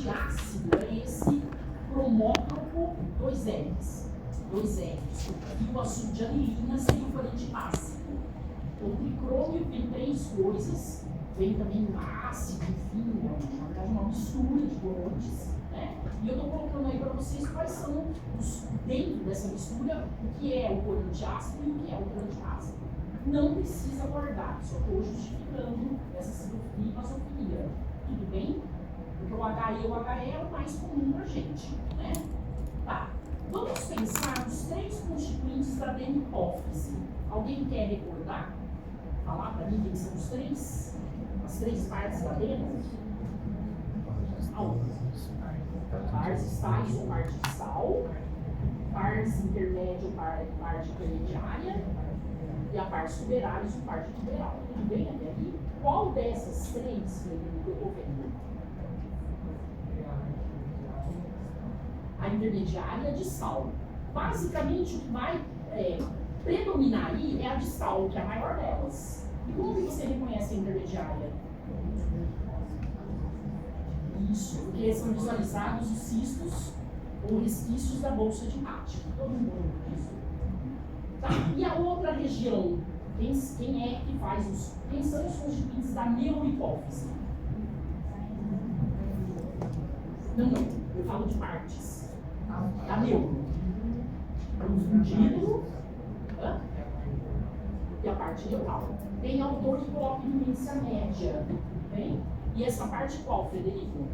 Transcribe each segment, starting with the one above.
de ácido é esse cromótropo 2Rs. E o açúcar de anilina seria o corante básico. O tricrômio tem 3 coisas, vem também o ácido, enfim, na verdade uma mistura de corantes, né? E eu estou colocando aí para vocês quais são dentro dessa mistura, o que é o corante ácido e o que é o corante básico. Não precisa guardar, só estou justificando essa silofilia e basofilia. Tudo bem? Porque o HE e o HE é o mais comum para a gente, né? Tá. Vamos pensar nos 3 constituintes da adeno-hipófise. Alguém quer recordar? Falar para mim quem são os 3? As 3 partes da adeno? Partes estáis ou parte distal, partes intermédia ou parte intermediária, e a parte tuberária ou parte tuberal. Tudo bem até aí? Qual dessas 3 que eu estou vendo? A intermediária e a distal. Basicamente, o que vai predominar aí é a distal, que é a maior delas. E como que você reconhece a intermediária? Isso, porque são visualizados os cistos ou resquícios da bolsa de Hatch. Todo mundo lembra disso? Tá. E a outra região? Quem é que faz os... Quem são os constituintes da neurohipófise? Não, eu falo de partes. Da neuro. O fundíbulo e a parte neural. Tem autor que coloca eminência média. Bem? E essa parte qual, Frederico?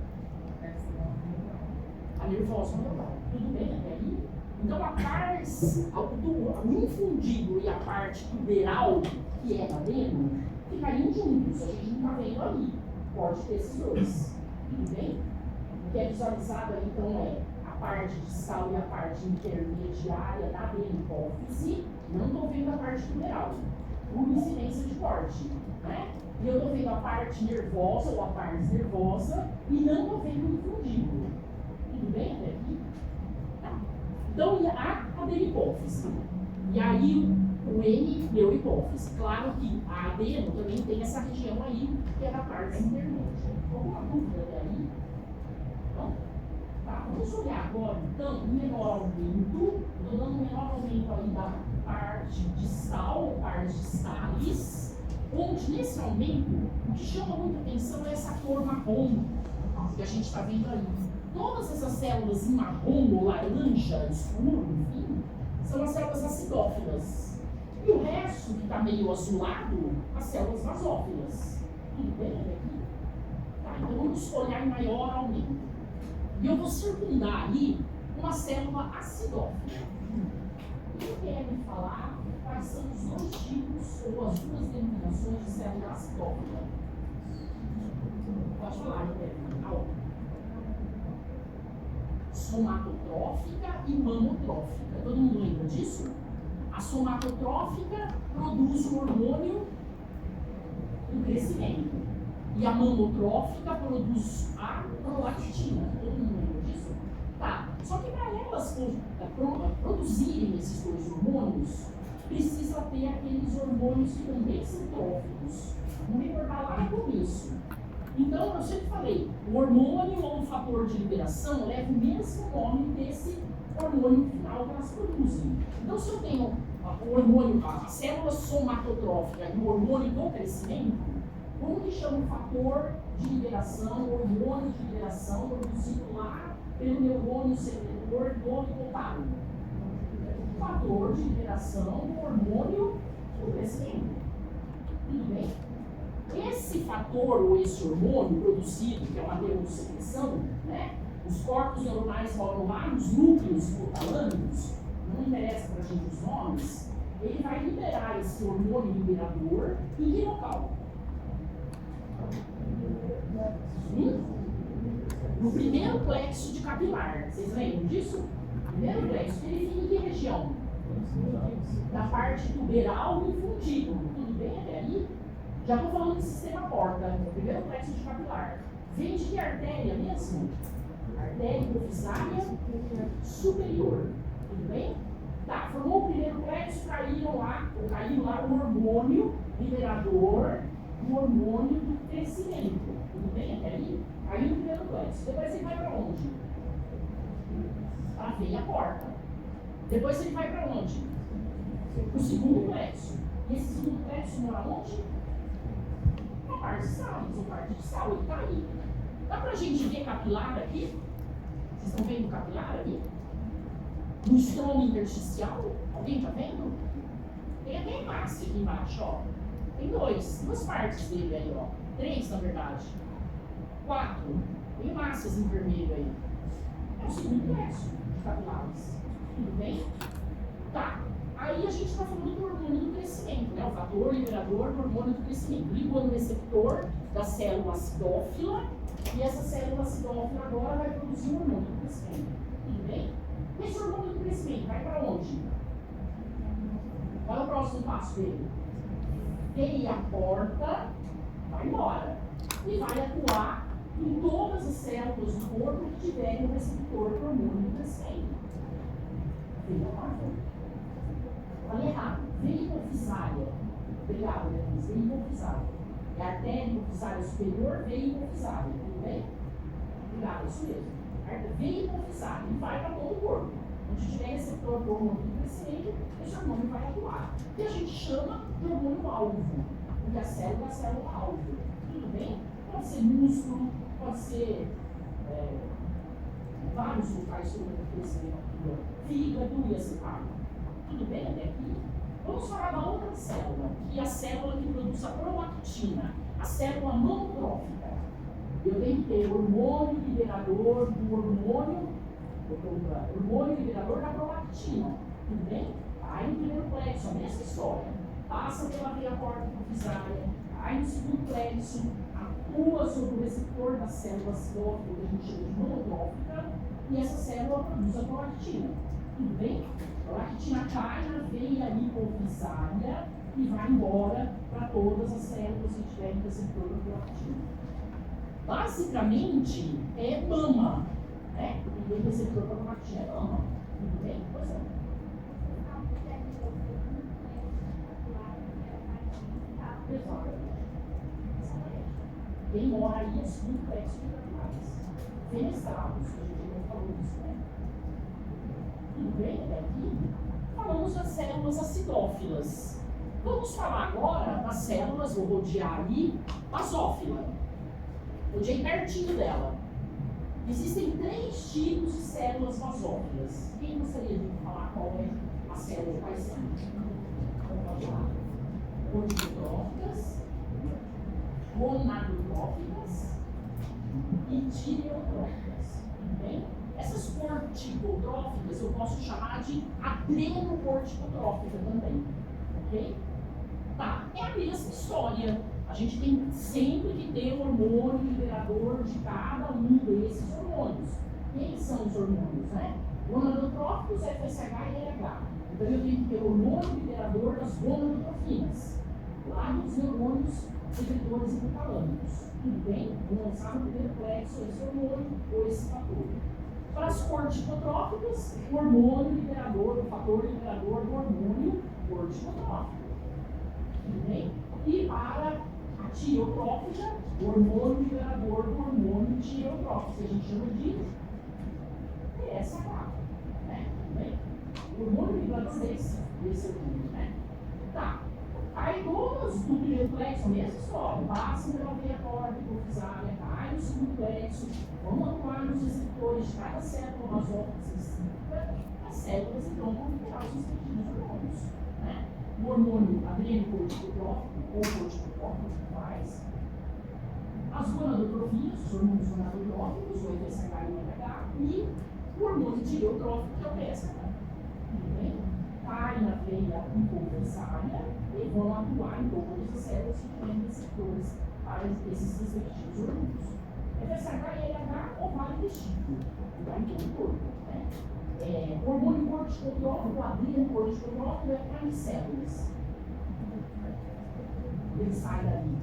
A nervosa neural. Tudo bem até aí? Então a parte, o infundíbulo e a parte tuberal, que é da adeno, ficariam juntos. A gente não está vendo ali. Pode ter esses dois. Tudo bem? O que é visualizado aí, então, é a parte distal e a parte intermediária da adeno-hipófise. Não estou vendo a parte tuberal. Por incidência de corte, né? E eu estou vendo a parte nervosa ou a parte nervosa e não estou vendo o infundíbulo. Tudo bem até aqui? Tá. Então, a adeno-hipófise. E aí, o N, neurohipófise. Claro que a adeno também tem essa região aí, que é da parte intermédia. Alguma dúvida até aí? Não? Tá. Vamos olhar agora, então, o menor aumento. Estou dando um menor aumento aí da parte distal, parte distalis, onde nesse aumento, o que chama muita atenção é essa cor marrom, que a gente está vendo aí. Todas essas células em marrom ou laranja, escuro, enfim, são as células acidófilas. E o resto, que está meio azulado, as células basófilas. Tudo bem até aqui? Tá, então vamos olhar em maior aumento. E eu vou circundar ali uma célula acidófila. Quem quer me falar quais são os 2 tipos ou as 2 denominações de célula acidófila? Pode falar, Roberto. Somatotrófica e mamotrófica. Todo mundo lembra disso? A somatotrófica produz o hormônio do crescimento. E a mamotrófica produz a prolactina. Todo mundo lembra disso? Tá. Só que para elas produzirem esses 2 hormônios, precisa ter aqueles hormônios que também são tróficos. Vamos recordar lá no começo. Então, eu sempre falei, o hormônio ou o fator de liberação leva o mesmo nome desse hormônio final que elas produzem. Então, se eu tenho o hormônio, a célula somatotrófica e o hormônio do crescimento, como que chama o fator de liberação, o hormônio de liberação produzido lá pelo neurônio secretor do hipotálamo? O fator de liberação do hormônio do crescimento. Tudo bem? Esse fator ou esse hormônio produzido, que é uma neurosecreção, né? Os corpos neuronais rodam lá nos núcleos hipotalâmicos, não interessa para a gente os nomes, ele vai liberar esse hormônio liberador em que local? No primeiro plexo de capilar. Vocês lembram disso? Primeiro plexo. Ele fica em que região? Da parte tuberal e fundíbulo. Tudo bem até aí? Já estou falando do sistema porta. O primeiro plexo de capilar. Vem de que artéria mesmo? Artéria hipofisária superior. Tudo bem? Tá, formou o primeiro plexo, caiu lá o hormônio liberador do hormônio do crescimento. Tudo bem até aí? Aí o primeiro plexo. Depois ele vai para onde? Para a veia porta. Depois ele vai para onde? O segundo plexo. E esse segundo plexo mora onde? Na parte de salos, ou parte de sal. Ele está aí. Dá para a gente ver capilar aqui? Vocês estão vendo o capilar ali? No estômago intersticial? Alguém está vendo? Tem até hemácia aqui embaixo, ó. Tem duas partes dele aí, ó. 3, na verdade. 4. Tem hemácias em vermelho aí. É o segundo plexo de capilares. Tudo bem? Tá. Aí a gente está falando do hormônio do crescimento, né? O fator liberador do hormônio do crescimento. Ligou no receptor da célula acidófila e essa célula acidófila agora vai produzir o hormônio do crescimento. Tudo bem? Esse hormônio do crescimento vai para onde? Qual é o próximo passo dele? Veia a porta, vai embora. E vai atuar em todas as células do corpo que tiverem o receptor do hormônio do crescimento. Veia a porta. Falei errado. Veia hipofisária. Obrigado, Beatriz. Veia hipofisária. É a artéria hipofisária superior, veia hipofisária. Tudo bem? Obrigado, isso mesmo. Veia hipofisária. E vai para todo o corpo. Onde tiver receptor do hormônio do crescimento, esse hormônio vai atuar. E a gente chama de hormônio-alvo. Porque a célula é a célula-alvo. Tudo bem? Pode ser músculo, pode ser vários locais do hormônio do crescimento. Fígado e assim vai. Tudo bem até aqui? Vamos falar da outra célula, que é a célula que produz a prolactina, a célula monotrófica. Eu tenho que ter hormônio liberador do hormônio liberador da prolactina. Tudo bem? Aí no primeiro plexo, a mesma história. Passa pela veia porta hipofisária, aí no segundo plexo, atua sobre o receptor da célula acidófila, que a gente chama de monotrófica, e essa célula produz a prolactina. Tudo bem? A prolactina cai na veia hipofisária e vai embora para todas as células que tiverem receptor da prolactina. Basicamente, é mama, né? E o receptor da prolactina é mama. Tudo bem? Pois é. Exatamente. Quem mora aí é segundo plexo de capilares. Fenestrados, que a gente não falou disso, né? Tudo bem até aqui? Falamos das células acidófilas. Vamos falar agora das células, vou rodear ali, basófila. Rodeei pertinho dela. Existem 3 tipos de células basófilas. Quem gostaria de falar qual é a célula? Quais são? Vamos lá. Corticotróficas, gonadotróficas e tireotróficas. Tudo bem? Essas corticotróficas eu posso chamar de adrenocorticotrófica também. Ok? Tá, é a mesma história. A gente tem sempre que ter um hormônio liberador de cada um desses hormônios. Quem são os hormônios, né? Gonadotróficos, FSH e LH. Então eu tenho que ter o hormônio liberador das gonadotrofinas, lá dos hormônios secretores hipotalâmicos. Tudo bem? Vou lançar no primeiro plexo esse hormônio ou esse fator. Para as corticotróficas, o hormônio liberador, o fator liberador do hormônio corticotrófico. Tudo bem? E para a tireotrófica, o hormônio liberador do hormônio tireotrófico, que a gente chama de TSH. Né? Tudo bem? O hormônio liberador desse hormônio, né? Tá. Aí todas do primeiro plexo, a mesma história. Passam pela veia porta hipofisária, cai no segundo plexo, vão atuar nos receptores de cada célula basófica específica, as células então vão liberar os respectivos hormônios. Né? O hormônio adrenocorticotrófico ou corticotrófico que faz, as gonadotrofinas, os hormônios gonadotróficos, o FSH e o LH, e o hormônio tireotrófico, que é o PSH. Tudo bem? Cai na veia hipofisária e vão atuar em todas as células que têm receptores para esses respectivos hormônios. FSH e LH ovário testículo, vai em todo o corpo. Né? O hormônio corticotrófico, o adrenocorticotrófico, é para as células. Ele sai dali,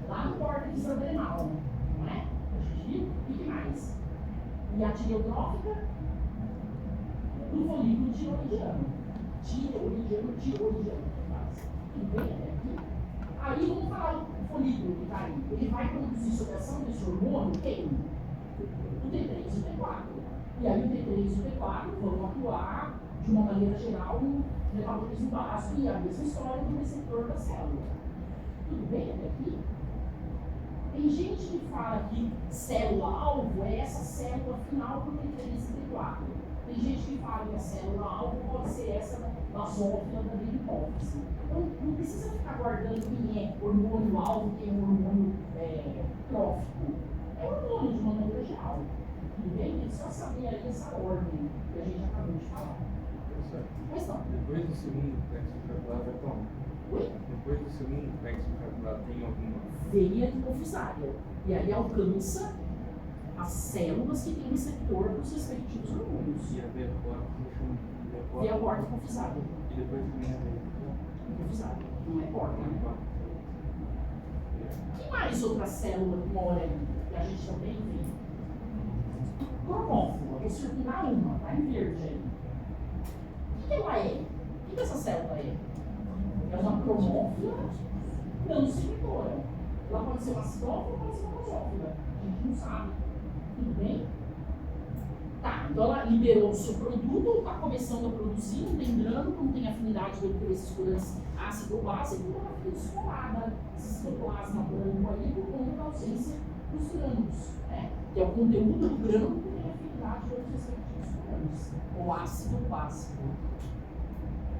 lá no córtex adrenal, não é? A gente viu? E que mais? E a tireotrófica, do folículo tiroidiano. Tiroidiano. Tudo bem até aqui? Aí vamos falar do folículo. produzir sob a ação desse hormônio? Quem? O T3 e o T4. E aí o T3 e o T4 vão atuar de uma maneira geral no metabolismo básico e a mesma história do receptor da célula. Tudo bem até aqui? Tem gente que fala que célula-alvo é essa célula final do T3 e T4. Tem gente que fala que a célula-alvo pode ser essa basófila da hipófise. Então, não precisa ficar guardando quem é hormônio-alvo, quem é hormônio trófico. É hormônio de uma maneira geral. Tudo bem? Tem que só saber aí essa ordem que a gente acabou de falar. Mas não. Depois do segundo plexo capilar vai como? Oi? Depois do segundo plexo capilar tem alguma? Veia hipofisária. E aí alcança as células que têm receptor para os respectivos hormônios. E a veia porta, Veia porta hipofisária. E depois também a veia Hipofisária. Não é porta, né? Que mais outra célula que mora ali? Que a gente também vê? Cromófila. Vou circular uma, tá em verde aí. O que ela é? O que essa célula é? É uma cromófila não secretora. Ela pode ser uma acidófila ou pode ser uma basófila. A gente não sabe. Tudo bem? Tá, então ela liberou o seu produto, está começando a produzir, lembrando que não tem afinidade com esses corantes ácido ou básico, então ela fica descolada, esse citoplasma branco aí, por conta da ausência dos grânulos, né? Que é o conteúdo do grânulo que tem afinidade com os respectivos corantes, ou ácido básico.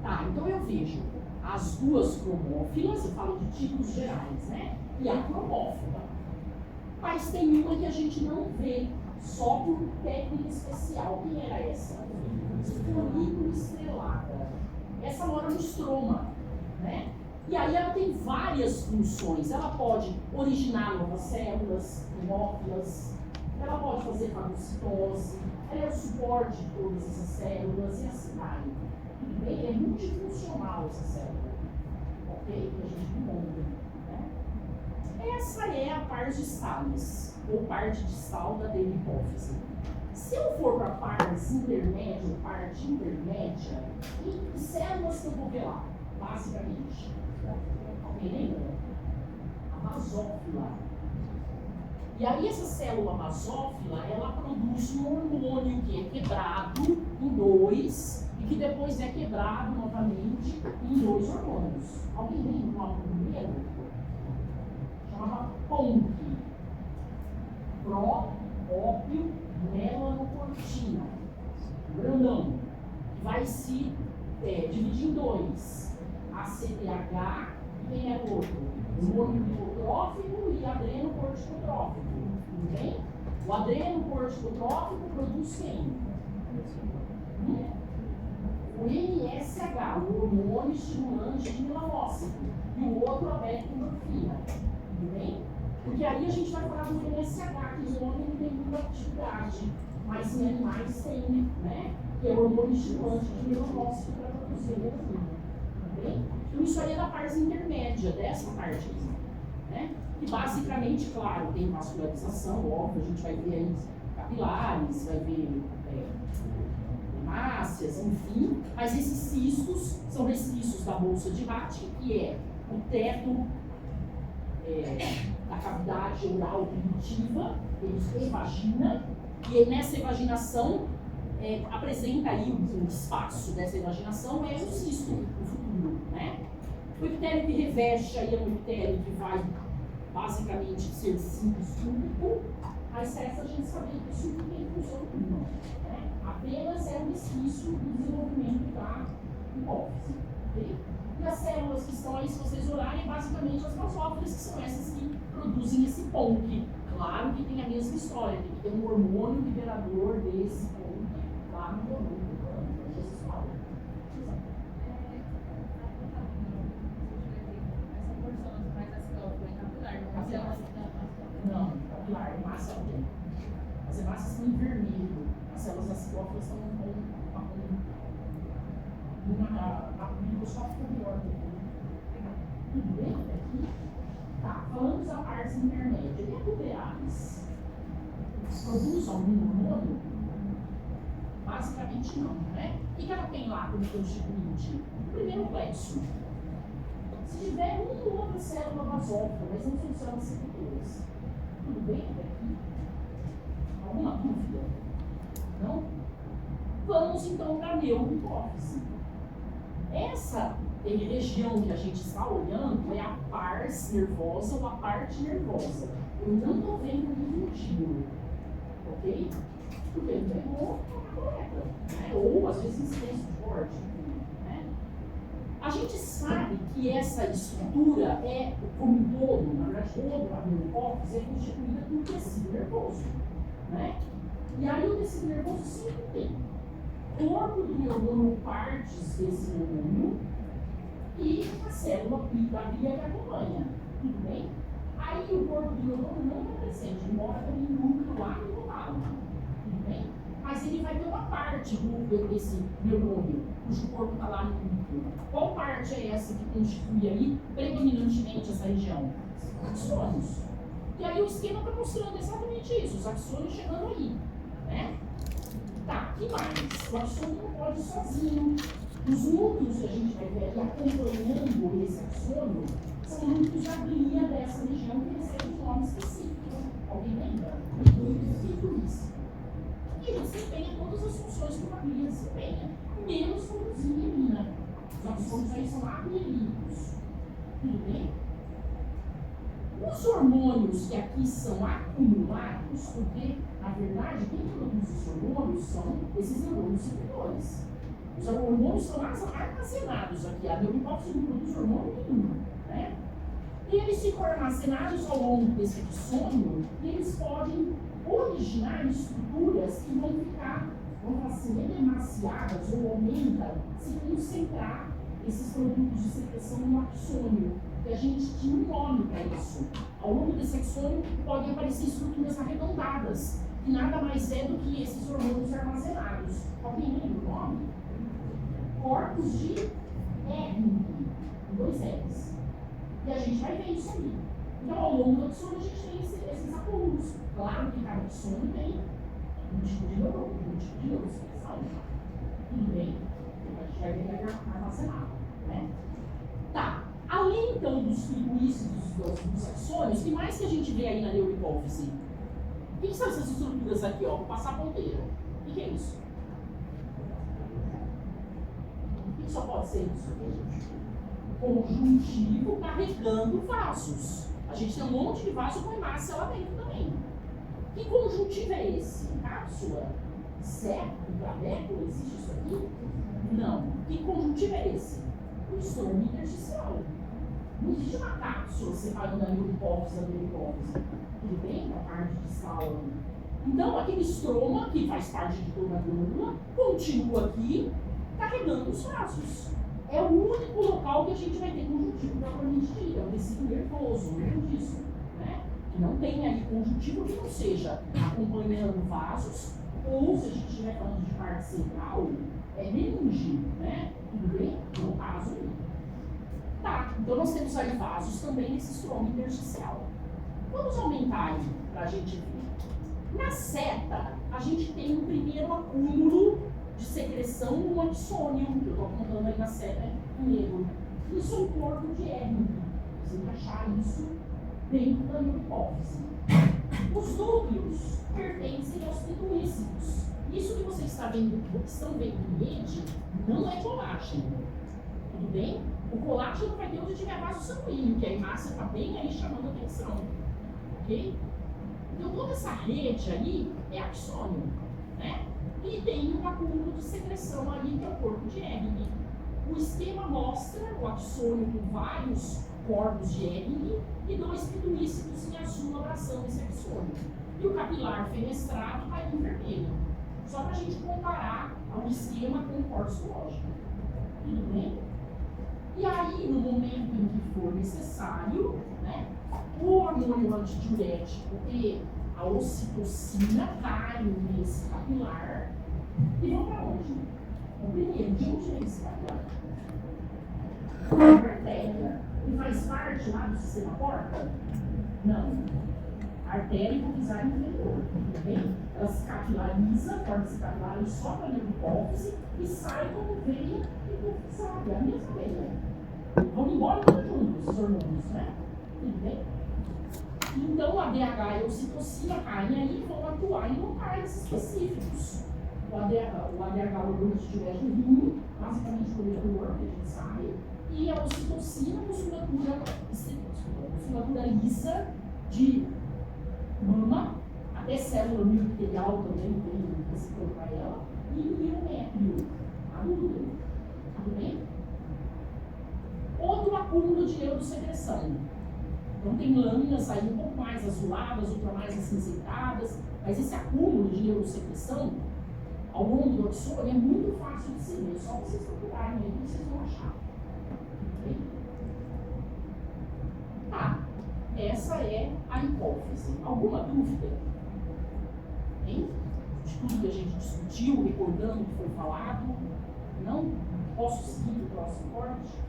Tá, então eu vejo as duas cromófilas, eu falo de tipos gerais, né? E a cromófila. Mas tem uma que a gente não vê, só por técnica especial. Quem era essa? Folículo estrelada. Essa mora no estroma, né? E aí ela tem várias funções. Ela pode originar novas células, cromófilas, ela pode fazer fagocitose, ela é o suporte de todas essas células e assim vai. Tudo bem? É multifuncional essa célula. Ok? Que a gente monta. Né? Essa é a parte distais, ou parte distal da hipófise. Se eu for para a parte intermédia ou parte intermédia, que células que eu vou ver lá, basicamente? Alguém lembra? A basófila. E aí essa célula basófila, ela produz um hormônio que é quebrado em dois e que depois é quebrado novamente em dois hormônios. Alguém lembra o nome do primeiro? Chamava PONC. Pró-ópio melanocortina. Grandão. Que vai se dividir em dois. ACTH e quem é o outro? Hormônio lipotrófico e adrenocorticotrófico. Tudo bem? O adrenocorticotrófico produz quem? O MSH, o hormônio estimulante de melanócito. E o outro a beta-endorfina. Tudo bem? Porque aí a gente vai falar do MSH, que o homem não tem muita atividade, mas em animais tem, né? Que é o hormônio estimulante de melanócito para produzir melanina. Tudo bem? Então isso aí é da parte intermédia, dessa parte aqui. Né? E basicamente, claro, tem vascularização, óbvio, a gente vai ver aí capilares, vai ver hemácias, enfim, mas esses cistos são resquícios da bolsa de Rath, que é o teto da cavidade oral primitiva, ele evagina, e nessa evaginação apresenta aí o espaço dessa evaginação, é o cisto, o futuro, né? O epitélio que reveste aí é um epitélio que vai basicamente ser simples único, mas essa a gente sabia que isso não tem função nenhuma, né? Apenas é um resquício do desenvolvimento da hipófise. Okay? E as células que estão aí, se vocês olharem, basicamente as basófilas, que são essas que produzem esse PONC. Claro que tem a mesma história, tem que ter um hormônio liberador desse PONC lá no hormônio. Não, capilar, hemácia não tem. As hemácias estão em vermelho, as células acidófilas estão na microscópio melhor. Tudo bem até aqui? Tá, falamos da parte intermédia. E a tuberalis? Produz algum hormônio? Basicamente não, né? O que ela tem lá como constituinte? O primeiro plexo. Se tiver uma ou outra célula basófila, mas não são células secretoras. neurohipófise. Essa região que a gente está olhando é a pars nervosa ou a parte nervosa. Eu não estou vendo o múltiplo, ok? Porque ele pegou a correta, né? Ou às vezes incidência de corte, né? A gente sabe que essa estrutura é, como um todo, na verdade, toda a neurohipófise é constituída por tecido nervoso, né? E aí o tecido nervoso sempre tem corpo do neurônio, partes desse neurônio e a célula da glia que acompanha, tudo bem? Aí o corpo do neurônio não está presente, embora tenha um núcleo lá no tálamo, tudo bem? Mas ele vai ter uma parte desse neurônio, cujo corpo está lá no núcleo. Qual parte é essa que constitui aí predominantemente essa região? Axônios. E aí o esquema está mostrando exatamente isso, os axônios chegando aí, né? Tá, que mais? O axônio não pode ir sozinho. Os núcleos que a gente vai ver aqui acompanhando esse axônio são núcleos da glia dessa região que recebe um nome específico. Alguém lembra? Núcleos. E ele desempenha todas as funções que uma glia desempenha, menos produzir mielina. Os axônios aí são aguilídeos. Tudo bem? Os hormônios que aqui são acumulados, porque, na verdade, quem produz os hormônios são esses neurônios secretores. Os hormônios são armazenados aqui. A neurohipófise não produz hormônio nenhum, né? E eles ficam armazenados ao longo desse axônio e eles podem originar estruturas que vão ficar, vamos falar assim, edemaciadas ou aumentam se concentrar esses produtos de secreção no axônio. Que a gente tinha um nome para isso. Ao longo desse axônio podem aparecer estruturas arredondadas, que nada mais é do que esses hormônios armazenados. Alguém lembra o nome? Corpos de Ehring, com 2 R's. E a gente vai ver isso aí. Então, ao longo do axônio, a gente tem esses acúmulos. Claro que cada axônio tem um tipo de neurônio, um tipo de neuroexpressão. Tudo bem? A gente vai ver que é armazenado, né? Tá. Além, então, dos tribuícidos dos axônios, o que mais que a gente vê aí na neurohipófise? O que são essas estruturas aqui, ó? Vou passar a ponteira. O que é isso? O que só pode ser isso aqui, gente? Conjuntivo carregando vasos. A gente tem um monte de vaso com hemácia lá dentro também. Que conjuntivo é esse? Cápsula? Septo? Trabéculo? Existe isso aqui? Não. Que conjuntivo é esse? O estroma intersticial. Não existe uma cápsula separando a neurohipófise da neurohipófise. Tudo bem? A parte distal. Então, aquele estroma, que faz parte de toda a glândula, continua aqui, carregando os vasos. É o único local que a gente vai ter conjuntivo propriamente dito. É o tecido nervoso, lembra disso, né? Que não tem aí conjuntivo que não seja acompanhando vasos, ou se a gente estiver falando de parte central, é meninge, né? Tudo bem? No caso aí. Tá, então nós temos aí vasos também nesse estroma intersticial. Vamos aumentar aí para a gente ver. Na seta, a gente tem um primeiro acúmulo de secreção no axônio, que eu estou apontando aí na seta em negro. Isso é um corpo de Ehring. Você encaixar isso dentro da neurohipófise. Os núcleos pertencem aos tribuícidos. Isso que vocês estão vendo em rede não é colágeno. Tudo bem? O colágeno vai ter onde tiver vaso sanguíneo, que a hemácia está bem aí chamando a atenção. Ok? Então toda essa rede aí é axônio, né? E tem um acúmulo de secreção ali que é o corpo de Ehring. O esquema mostra o axônio com vários corpos de Ehring e 2 tribuícidos em azul abraçando esse axônio. E o capilar fenestrado está em vermelho. Só para a gente comparar ao esquema com o corpus lógico. Tudo bem? E aí, no momento em que for necessário, né, o hormônio antidiurético e a ocitocina caem nesse capilar e vão para onde? O primeiro, de onde vem esse capilar? A artéria, que faz parte lá do sistema porta? Não. Artéria hipofisária inferior, tudo bem? Ela se capilariza, forma-se capilar só para a neurohipófise e sai como veia hipofisária, a mesma veia. Vão embora todos juntos, esses hormônios, né? Tudo bem? Então a DH e a ocitocina caem aí e vão atuar em locais específicos. O ADH, o hormônio de tireoide no rim, basicamente por erro, que a gente sabe, e a ocitocina, musculatura lisa de mama, até célula mioepitelial também tem esse corpo para ela, e miométrio, adulto. Tudo bem? Outro acúmulo de neurosecreção. Então tem lâminas aí um pouco mais azuladas, outra mais acinzentadas, mas esse acúmulo de neurosecreção ao longo do axônio é muito fácil de se ver, só vocês procurarem aí que vocês vão achar. Okay? Tá, essa é a hipófise. Alguma dúvida? Hein? De tudo que a gente discutiu, recordando o que foi falado? Não? Posso seguir o próximo corte?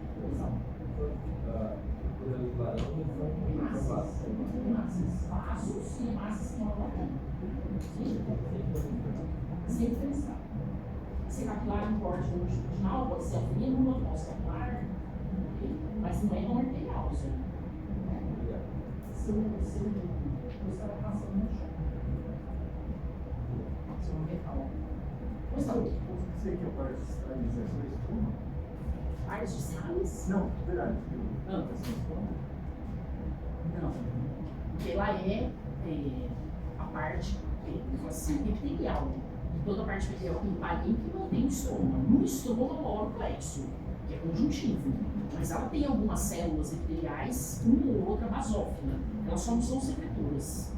Hemácias. Vasos e hemácias que moram aqui. Sem diferenciar. Se capilar em corte longitudinal, pode ser avenida, pós-capilar, mas não é não arterial, isso aí. Se você está passando no chão. Se não metal. Pois não. Você que é parte de estabilização estômago? Áreas de Salles? Não, verdade. Não. Não. Porque lá é a parte assim, epitelial. E toda a parte epitelial tem parênquima, tem estômago. No estômago mora o plexo, que é conjuntivo. Mas ela tem algumas células epiteliais, uma ou outra basófila. Elas só não são secretoras.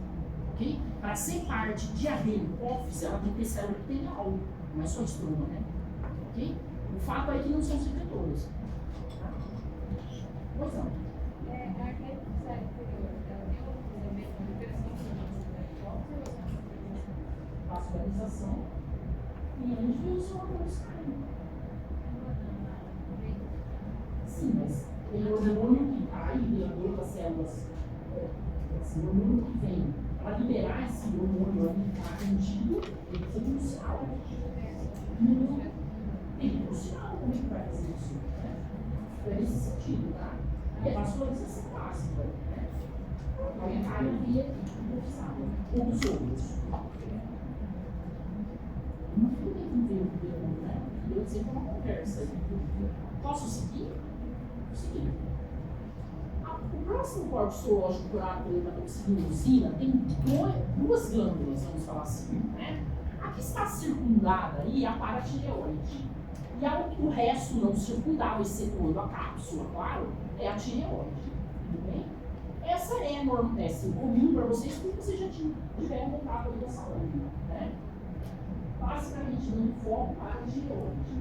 Okay? Para ser parte de hipófise, ela tem que ter célula epitelial. Não é só estômago, né? Okay? O fato é que não são secretoras. Tá? Pois não. Vascularização e onde os órgãos caem. Sim, mas tem hormônio que cai, liberador das células, esse hormônio que vem para liberar esse hormônio ali que está rendido, ele precisa de um sinal. Tem que ter um sinal, como é que vai fazer isso? Né? É nesse sentido, tá? E a vascularização básica, né? Aumentar a via hipofisal, ou dos outros. Não tem que ver o que né? Eu sempre uma conversa. Posso seguir? Vou seguir. O próximo corte histológico curado pela hepatoxilina usina tem duas glândulas, vamos falar assim, né? A que está circundada aí é a paratireoide. E o resto não circundado, excetuando a cápsula, claro, é a tireoide. Tudo bem? Essa é assim, comum para vocês, porque vocês já tiveram contato com essa lâmina, né? Basicamente dando foco para a tireoide.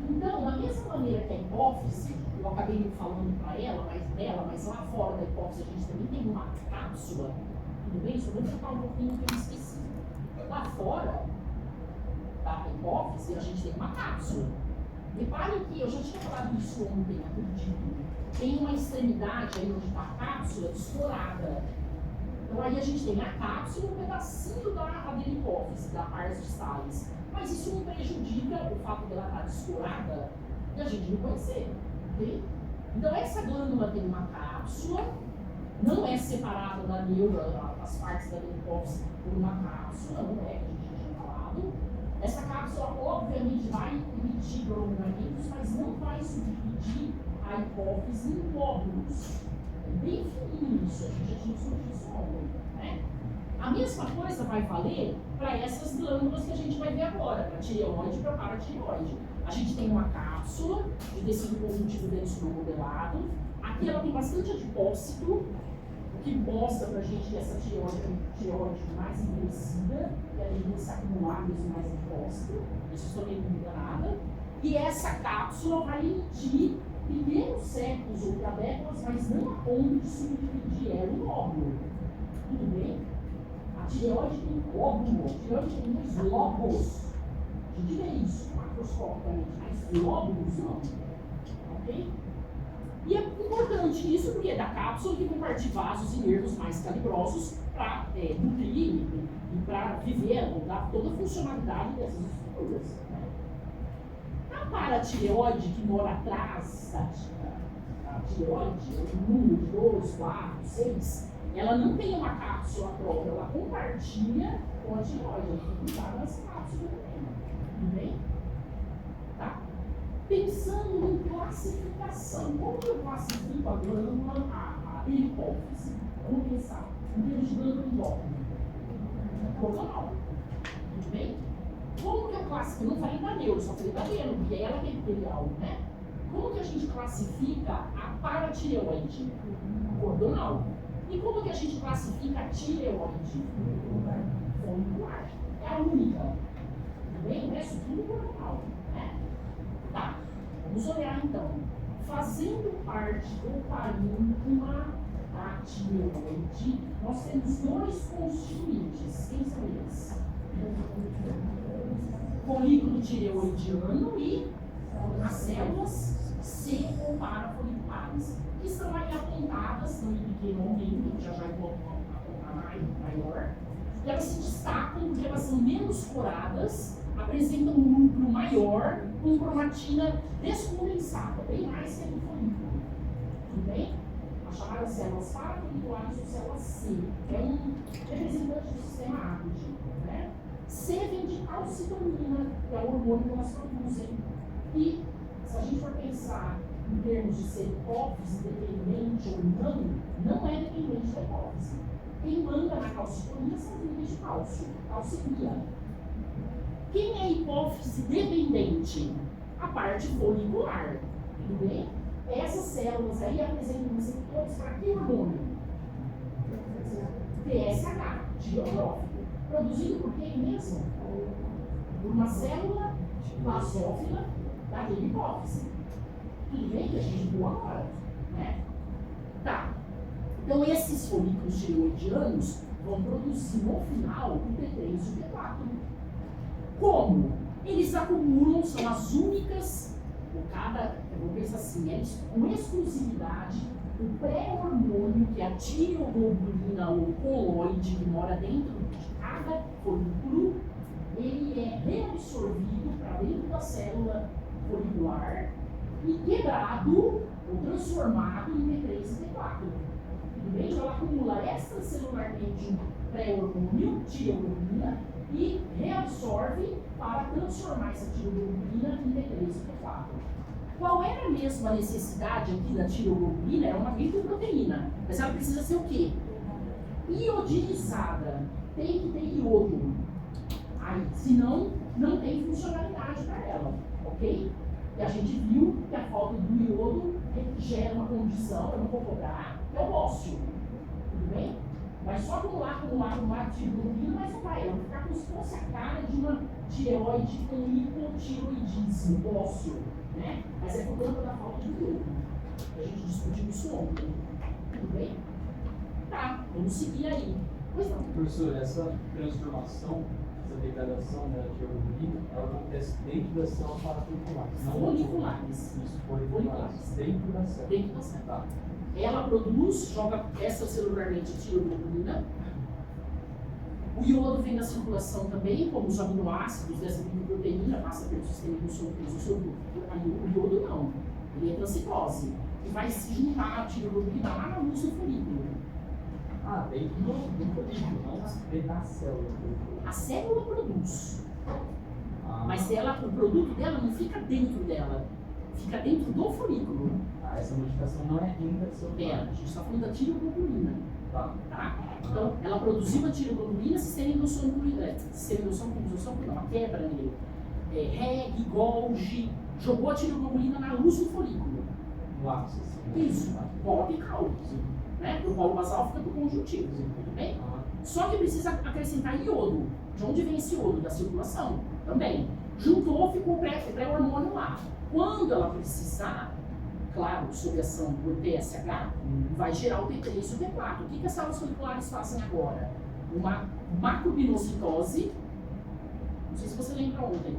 Então, da mesma maneira que a hipófise, eu acabei falando para ela, mas lá fora da hipófise a gente também tem uma cápsula, tudo bem? Só vou trocar um pouquinho que eu esqueci. Lá fora da hipófise a gente tem uma cápsula. Reparem que eu já tinha falado isso ontem, acredito. Tem uma extremidade aí onde está a cápsula estourada. Então aí a gente tem a cápsula, um pedacinho da adelipófise, da pars distalis. Mas isso não prejudica o fato dela estar descurada e a gente não conhecer. Okay? Então essa glândula tem uma cápsula, não é separada da neura, as partes da adelipófise por uma cápsula, não é, que a gente já tinha falado. Essa cápsula obviamente vai emitir prolongamentos, mas não vai subdividir a hipófise em glóbulos. É bem fininho isso, a gente já tinha discutido isso ontem, né? A mesma coisa vai valer para essas glândulas que a gente vai ver agora, para a tireoide e para a paratireoide. A gente tem uma cápsula de tecido conjuntivo denso não modelado. Aqui ela tem bastante adipócito, o que mostra para a gente que essa tireoide é a tireoide mais envelhecida, e a gente tem se acumular mesmo mais adipócito. Isso também não muda nada. E essa cápsula vai emitir pequenos septos ou trabéculas, mas não a ponto de subdividir ela em lóbulo. Tudo bem? A tireoide tem lóbulo, a tireoide tem dois lobos. A gente vê isso macroscopicamente, mas lóbulos não. Ok? E é importante isso porque é da cápsula que vão partir vasos e nervos mais calibrosos para nutrir e para viver, dar toda a funcionalidade dessas estruturas. Né? A paratireoide que mora atrás da tireoide, o número 2, 4, 6, ela não tem uma cápsula própria, ela compartilha com a tireoide, ela fica grudada nas cápsulas também. Tudo bem? Tá? Pensando em classificação, como eu classifico a glândula, a hipófise? Vamos pensar, em termos de glândula endócrina. Hormonal. Tudo bem? Como que eu classifico? Eu não falei da neuro, só falei da neuro, porque ela que é epitelial, né? Como que a gente classifica a paratireoide? Hormonal. E como que a gente classifica a tireoide? Folicular. É a única. Tudo bem? O resto tudo hormonal. Né? Tá. Vamos olhar então. Fazendo parte do parênquima da tireoide, nós temos dois constituintes. Quem são eles? Folículo tireoidiano e as células C ou parafoliculares, que estão aí apontadas no pequeno aumento, já vou apontar maior, e elas se destacam porque elas são menos coradas, apresentam um núcleo maior, com cromatina descondensada, bem mais que a do folículo. Tudo bem? As chamadas células parafoliculares ou células C, que é um representante do sistema ápide. Né? C vem de calcitonina, que é o hormônio que elas produzem. E se a gente for pensar em termos de ser hipófise dependente ou não é dependente da hipófise. Quem manda na calcitonina são níveis de cálcio, calcemia. Quem é hipófise dependente? A parte folicular. Tudo bem? Essas células aí apresentam receptores para que hormônio? TSH, tireotrófico. Produzido por quem mesmo? Por uma célula basófila daquele hipófise. Tudo bem que a gente viu agora, né? Tá. Então esses folículos tireoidianos vão produzir no final o T3 e o T4. Como? Eles acumulam, são as únicas, vamos pensar assim, eles com exclusividade, o pré-hormônio, que é a tireoglobulina ou coloide, que mora dentro de cada folículo, ele é reabsorvido para dentro da célula folicular e quebrado ou transformado em T3 e T4. Tudo bem? Então ela acumula extracelularmente um pré-hormônio, tireoglobulina, e reabsorve para transformar essa tireoglobulina em T3 e T4. Qual era mesmo a necessidade aqui da tireoglobulina? É uma glicoproteína, mas ela precisa ser o quê? Iodinizada. Tem que ter iodo. Aí, senão, não tem funcionalidade para ela, ok? E a gente viu que a falta do iodo gera uma condição, eu não vou cobrar, que é o ósseo. Tudo bem? Mas só acumular tireoglobulina, mas não vai. Ela vai ficar como se fosse a cara de uma tireoide com hipotireoidismo, ósseo. Né? Mas é por conta da falta de iodo. A gente discutiu isso ontem. Tudo bem? Tá, vamos seguir aí. Pois não. Professor, essa transformação, essa degradação da tireoglobulina, ela acontece dentro das células parafoliculares. Foliculares. Isso, foliculares. Dentro da célula. Dentro da célula. Tá. Ela produz, joga extracelularmente a tireoglobulina. O iodo vem da circulação também, como os aminoácidos dessa glicoproteína, passa pelo sistema imunológico. O iodo não, ele é transcitose. E vai se juntar a tireoglobulina lá na luz do folículo. Ah, dentro do folículo, não dentro da célula. A célula produz, Ah, mas o produto dela não fica dentro dela, fica dentro do folículo. essa modificação não é intracelular. A gente está falando da tireoglobulina. Tá. Tá? Então, ela produziu a tireoglobulina, sistema endossômico, uma quebra nele. Reg, Golgi, jogou a tireoglobulina na luz do folículo. No ápice, assim. Isso, polo apical. Né? Do polo basal fica do conjuntivo. Tudo bem? Só que precisa acrescentar iodo. De onde vem esse iodo? Da circulação. Também. Juntou, ficou pré-hormônio lá. Quando ela precisar, claro, sob ação por TSH, vai gerar o T3 e o T4. O que as células foliculares fazem agora? Uma macrobinocitose. Não sei se você lembra ontem,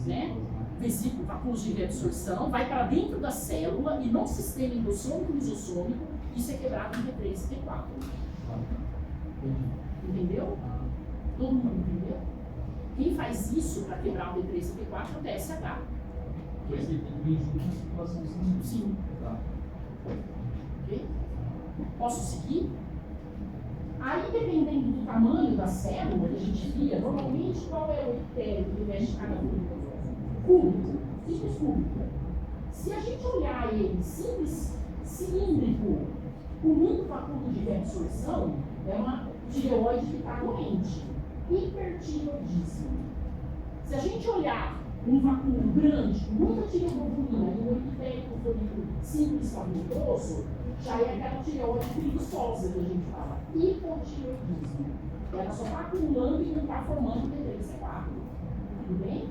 né? Vesículo, vacúolos de reabsorção, vai para dentro da célula e no sistema endossômico e lisossômico, isso é quebrado em T3 e T4. Entendeu? Todo mundo entendeu? Quem faz isso para quebrar o T3 e T4 é o TSH. Por isso ele tem que vir junto com a circulação sanguínea. Sim. Tá. Ok? Posso seguir? Aí, dependendo do tamanho da célula que a gente via, normalmente qual é o epitélio que veste cada folículo? Cúbico, simples cúbico. Se a gente olhar ele simples, cilíndrico, com muito vacúolo de reabsorção, é uma tireoide que está doente, hipertireoidismo. Se a gente olhar um vacúolo grande, com muita tireoglobulina e um epitélio com folículo simples fabuloso, já é aquela tireoide preguiçosa que a gente fala, hipotireoidismo. Ela só está acumulando e não está formando T3/C4. Tudo bem?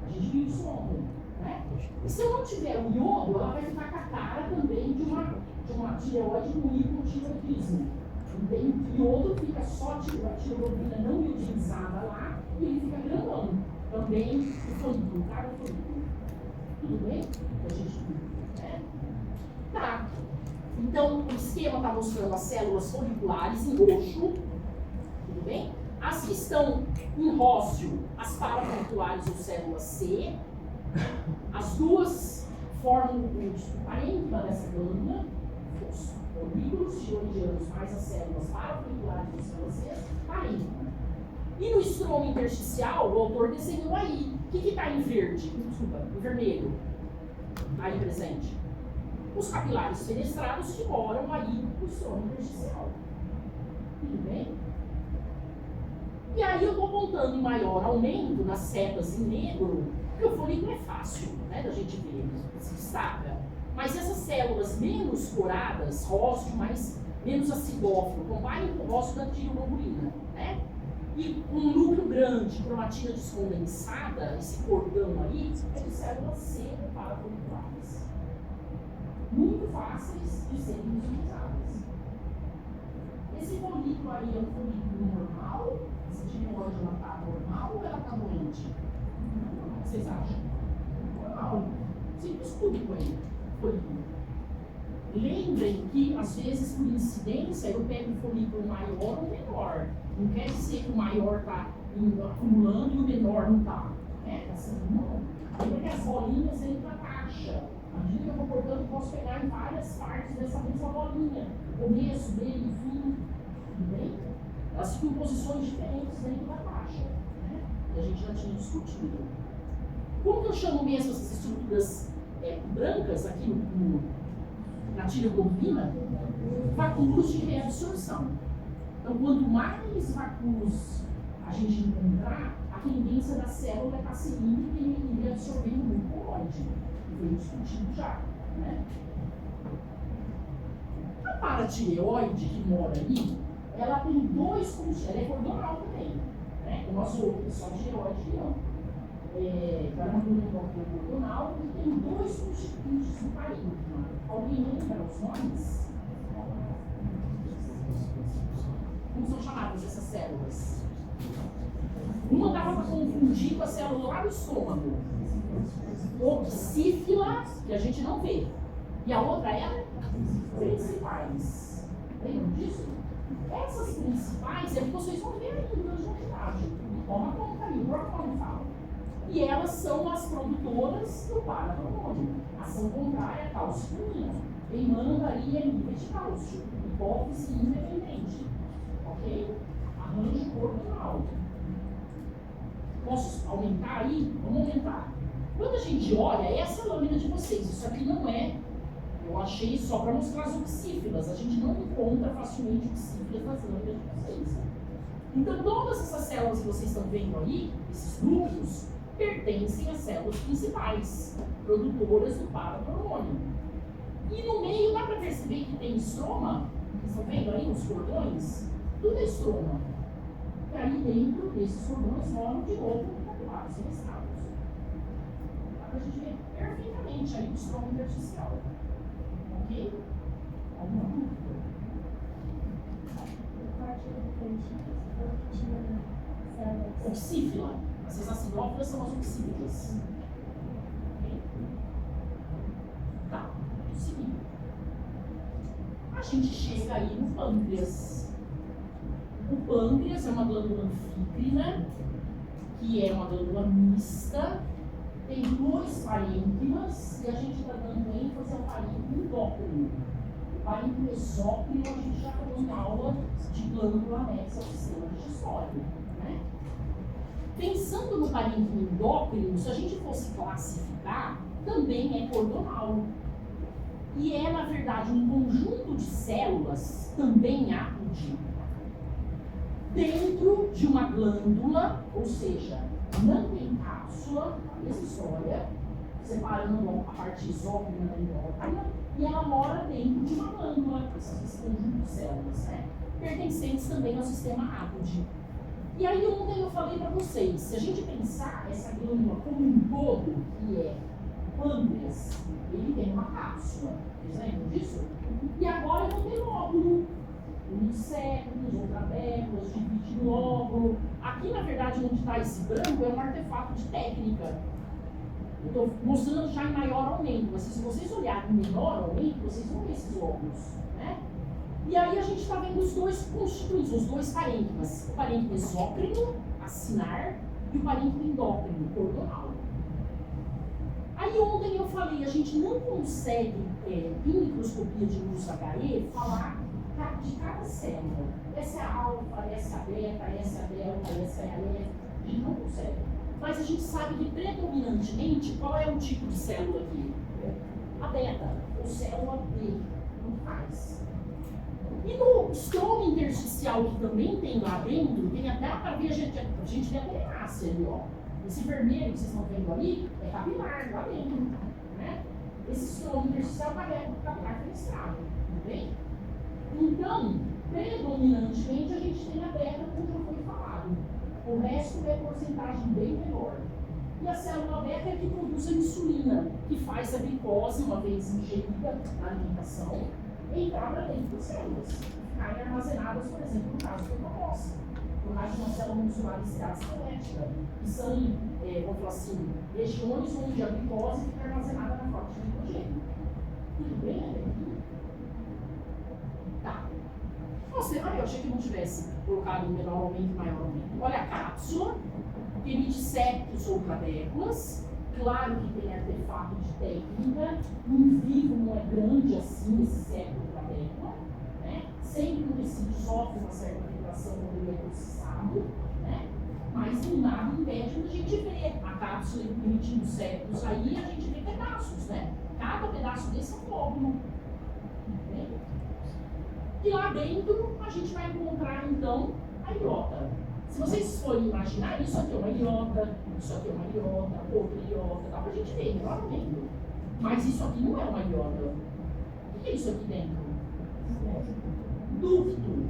A gente viu isso ontem, né? E se eu não tiver o iodo, ela vai ficar com a cara também de uma tireoide com hipotireoidismo. Tem iodo, fica só a tireoglobulina não iodinizada lá e ele fica grandão. Também o folículo, cada folículo. Tudo bem? A gente viu, né? Tá. Então, o esquema está mostrando as células foliculares em roxo, tudo bem? As que estão em róseo, as parafoliculares ou células C, as duas formam o parênquima dessa glândula, os folículos tiroidianos mais as células parafoliculares ou células C, parênquima. E no estroma intersticial, o autor desenhou aí. O que está em verde? Desculpa, em vermelho. Aí presente. Os capilares fenestrados que moram aí no estroma intersticial. Tudo bem? E aí eu estou apontando em maior aumento nas setas em negro, porque o folículo é fácil, né, da gente ver, se destaca. Mas essas células menos coradas, róseo, mas menos acidófilo, comparem com o róseo da tireoglobulina, né? E um núcleo grande, cromatina descondensada, esse cordão aí, é de células C parafoliculares. Muito fáceis de serem visualizadas. Esse folículo aí é um folículo normal? Essa tireoide ela está normal ou ela está doente? O que vocês acham? Normal. Simples cúbico aí, folículo. Lembrem que, às vezes, por incidência, eu pego um folículo maior ou menor. Não quer dizer que o maior está acumulando e o menor não está. É assim, não. Lembra que as bolinhas entram na caixa. À medida que eu vou cortando, eu posso pegar em várias partes dessa mesma bolinha. Começo, meio, fim. Tudo bem? Elas ficam em posições diferentes dentro da caixa. Né? E a gente já tinha discutido. Como que eu chamo mesmo essas estruturas brancas aqui na tireoglobulina? Vacúolos de reabsorção. Então, quanto mais vacúolos a gente encontrar, a tendência da célula é estar cilíndrica e absorvendo muito colóide. Foi discutido já, né? A paratireoide que mora ali, ela tem dois constituintes, ela é cordonal também, né? Como as outras, só tireoide que não. Ela é uma glândula cordonal e tem dois constituintes no parênquima. Alguém lembra os nomes? Como são chamadas essas células? Uma dava para confundir com a célula lá do estômago. Oxífila, que a gente não vê. E a outra é principais. Lembram disso? Essas principais é que vocês vão ver aí durante a atividade. Toma conta aí, o próprio nome fala. E elas são as produtoras do parahormônio. Ação contrária à calciumina. Emanda aí é nível de cálcio. Hipófise independente. Ok? Arranjo cordonal. Posso aumentar aí? Vamos aumentar. Quando a gente olha, essa é a lâmina de vocês. Isso aqui não é. Eu achei só para mostrar as oxífilas. A gente não encontra facilmente oxífilas nas lâminas de vocês. Então, todas essas células que vocês estão vendo aí, esses núcleos, pertencem às células principais, produtoras do parahormônio. E no meio dá para perceber que tem estroma. Vocês estão vendo aí os cordões? Tudo é estroma. E aí dentro desses cordões moram de novo capilares fenestrados. Dá para a gente ver perfeitamente aí o estroma intersticial. Ok? Alguma dúvida? Oxífila. Essas acidófilas são as oxífilas. Ok? Tá, seguindo. A gente chega aí no pâncreas. O pâncreas é uma glândula anfícrina, que é uma glândula mista, tem dois parênquimas, e a gente está dando ênfase ao parênquima endócrino. parênquima mesócrino, a gente já falou em aula de glândula anexa ao sistema digestório, né? Pensando no parênquima endócrino, se a gente fosse classificar, também é cordonal. E é, na verdade, um conjunto de células, também ápode, dentro de uma glândula, ou seja, não tem cápsula, essa história, separando a parte exócrina da endócrina, e ela mora dentro de uma glândula, esse conjunto de células, né? Pertencentes também ao sistema ápode. E aí ontem eu falei para vocês, se a gente pensar essa glândula como um todo, que é o pâncreas, ele tem uma cápsula, vocês lembram disso? E agora eu vou ter lóbulo, unicéculos, ultrabéculos, divide em lóbulo. Aqui, na verdade, onde está esse branco é um artefato de técnica. Eu estou mostrando já em maior aumento, mas se vocês olharem em menor aumento, vocês vão ver esses lóbulos, né? E aí a gente está vendo os dois constituintes, os dois parênquimas. O parênquima exócrino, acinar, e o parênquima endócrino, cordonal. Aí ontem eu falei, a gente não consegue, em microscopia de luz HE, falar de cada célula. Essa é a alfa, essa é a beta, essa é a delta, essa é a leve. A gente não consegue. Mas a gente sabe que predominantemente, qual é o tipo de célula aqui? A beta, ou célula B, não faz. E no estroma intersticial que também tem lá dentro, tem até para ver, a gente vê a terácia ali, ó. Esse vermelho que vocês estão vendo ali é capilar lá dentro, né? Esse estroma intersticial é capilar fenestrado, tudo bem? Então, predominantemente a gente tem a beta, como já foi falado. O resto é porcentagem bem menor. E a célula beta é a que produz a insulina, que faz a glicose, uma vez ingerida na alimentação, entrar para dentro das células, ficarem armazenadas, por exemplo, no caso da glicose. No caso de uma célula muscular esquelética, que são, vamos falar assim, regiões onde a glicose fica armazenada na forma de glicogênio. Tudo bem, né? Tá. Nossa, eu achei que não tivesse colocado menor aumento e maior aumento. Olha a cápsula, emite septos ou trabéculas. Claro que tem artefato de técnica, em vivo não é grande assim esse septo ou trabécula, né? Sempre o tecido sofre uma certa vibração quando ele é processado, né? Mas em nada impede a gente ver a cápsula emitindo septos, aí a gente vê pedaços, né? Cada pedaço desse é um lóbulo. Né? E lá dentro a gente vai encontrar então a iota. Se vocês forem imaginar, isso aqui é uma iota, isso aqui é uma iota, outra iota, dá pra gente ver, melhor vendo. Mas isso aqui não é uma iota. O que é isso aqui dentro? Ducto.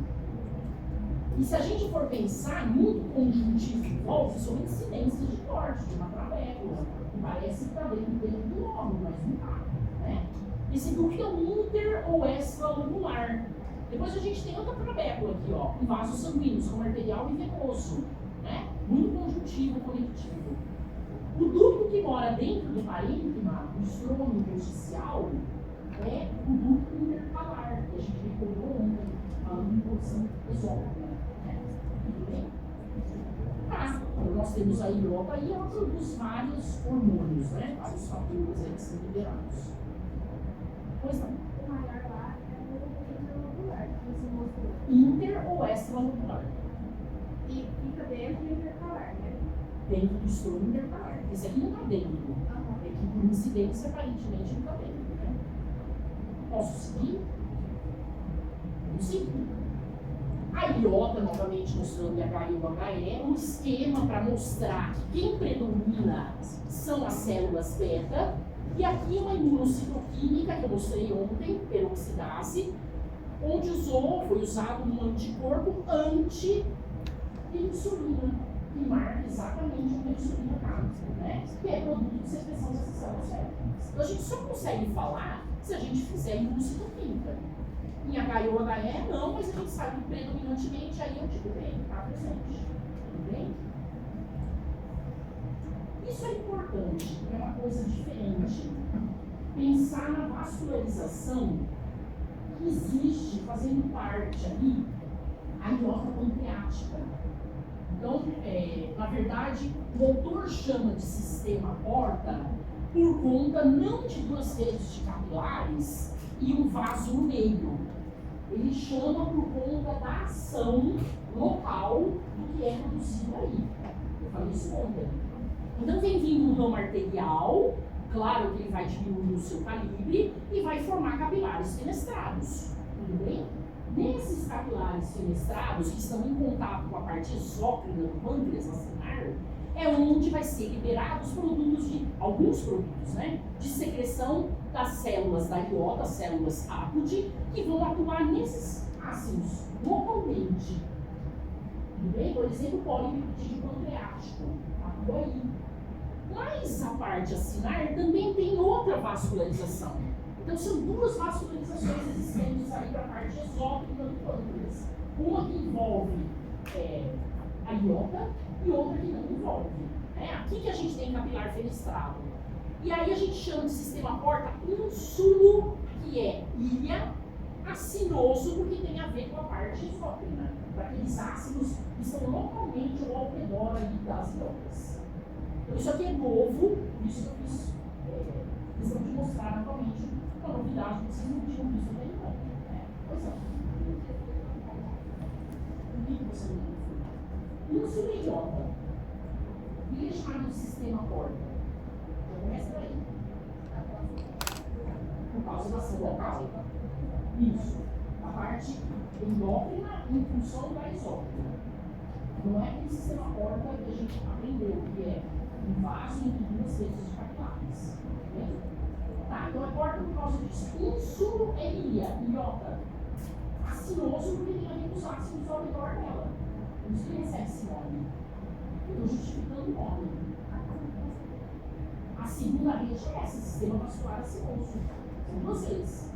E se a gente for pensar, muito conjuntivo envolve são incidências de corte, de uma trabécula, que parece que está dentro do lóbulo, mas não está. Né? Esse ducto é um inter ou extralobular. Depois a gente tem outra trabécula aqui, ó, com vasos sanguíneos, como arterial e venoso, né? Muito conjuntivo, conectivo. O ducto que mora dentro do parênquima, do estroma intersticial, é o ducto intercalar, que a gente recordou ontem, falando em posição exócrina, né? Tudo bem? Tá, então nós temos a iota e ela produz vários hormônios, né? Vários fatores aí que são liberados. Pois não. Inter ou extralobular. E fica dentro do intercalar, né? Dentro do estroma intercalar. Esse aqui não está dentro. É que por incidência aparentemente não está dentro, né? Posso seguir? Vamos seguir. A iota, novamente mostrando H e o HE, é um esquema para mostrar que quem predomina são as células beta, e aqui uma imunocitoquímica que eu mostrei ontem, peroxidase, onde foi usado um anticorpo anti-insulina, que marca exatamente onde a insulina está, né? Que é produto de secreção dessas células beta. Então a gente só consegue falar se a gente fizer imunocitoquímica. Em HI ou HE não, mas a gente sabe que predominantemente aí é o tipo B, está presente. Tudo bem? Isso é importante, é uma coisa diferente. Pensar na vascularização que existe fazendo parte ali a iota pancreática. Então, na verdade, o autor chama de sistema porta por conta não de duas redes de capilares e um vaso no meio. Ele chama por conta da ação local do que é produzido aí. Eu falei isso ontem. Então vem vindo um ramo arterial, claro que ele vai diminuir o seu calibre e vai formar capilares fenestrados. Tudo bem? Nesses capilares fenestrados, que estão em contato com a parte exócrina do pâncreas acinar, é onde vai ser liberados alguns produtos, né? De secreção das células da iota, células APOD, que vão atuar nesses ácidos localmente. Tudo bem? Por exemplo, o polipeptídeo pancreático atua aí. Mas a parte acinar também tem outra vascularização. Então são duas vascularizações existentes aí para a parte exócrina do pâncreas. Uma que envolve a iota e outra que não envolve. Aqui que a gente tem capilar fenestrado. E aí a gente chama de sistema porta insulo, que é ilha, acinoso, porque tem a ver com a parte exócrina, para aqueles ácidos que estão localmente ou ao redor aí das iotas. Então isso aqui é novo, por isso que eu fiz questão de mostrar atualmente uma novidade que vocês não tinham visto até então. Pois é. O que você não viu? Insulo e iota. E é chamado de sistema porta. Já começa por aí. Por causa da ação local. Isso. A parte endócrina em função da exócrina. Não é aquele sistema porta que a gente aprendeu, que é um vaso entre duas redes de capilares. Tá, então é porta por causa disso. Insulo é ilha, iota. Acinoso porque tem a ver com os ácidos ao redor dela. Por isso que recebe esse nome. Eu estou justificando o nome. A segunda rede é essa, sistema vascular acinoso. São duas redes.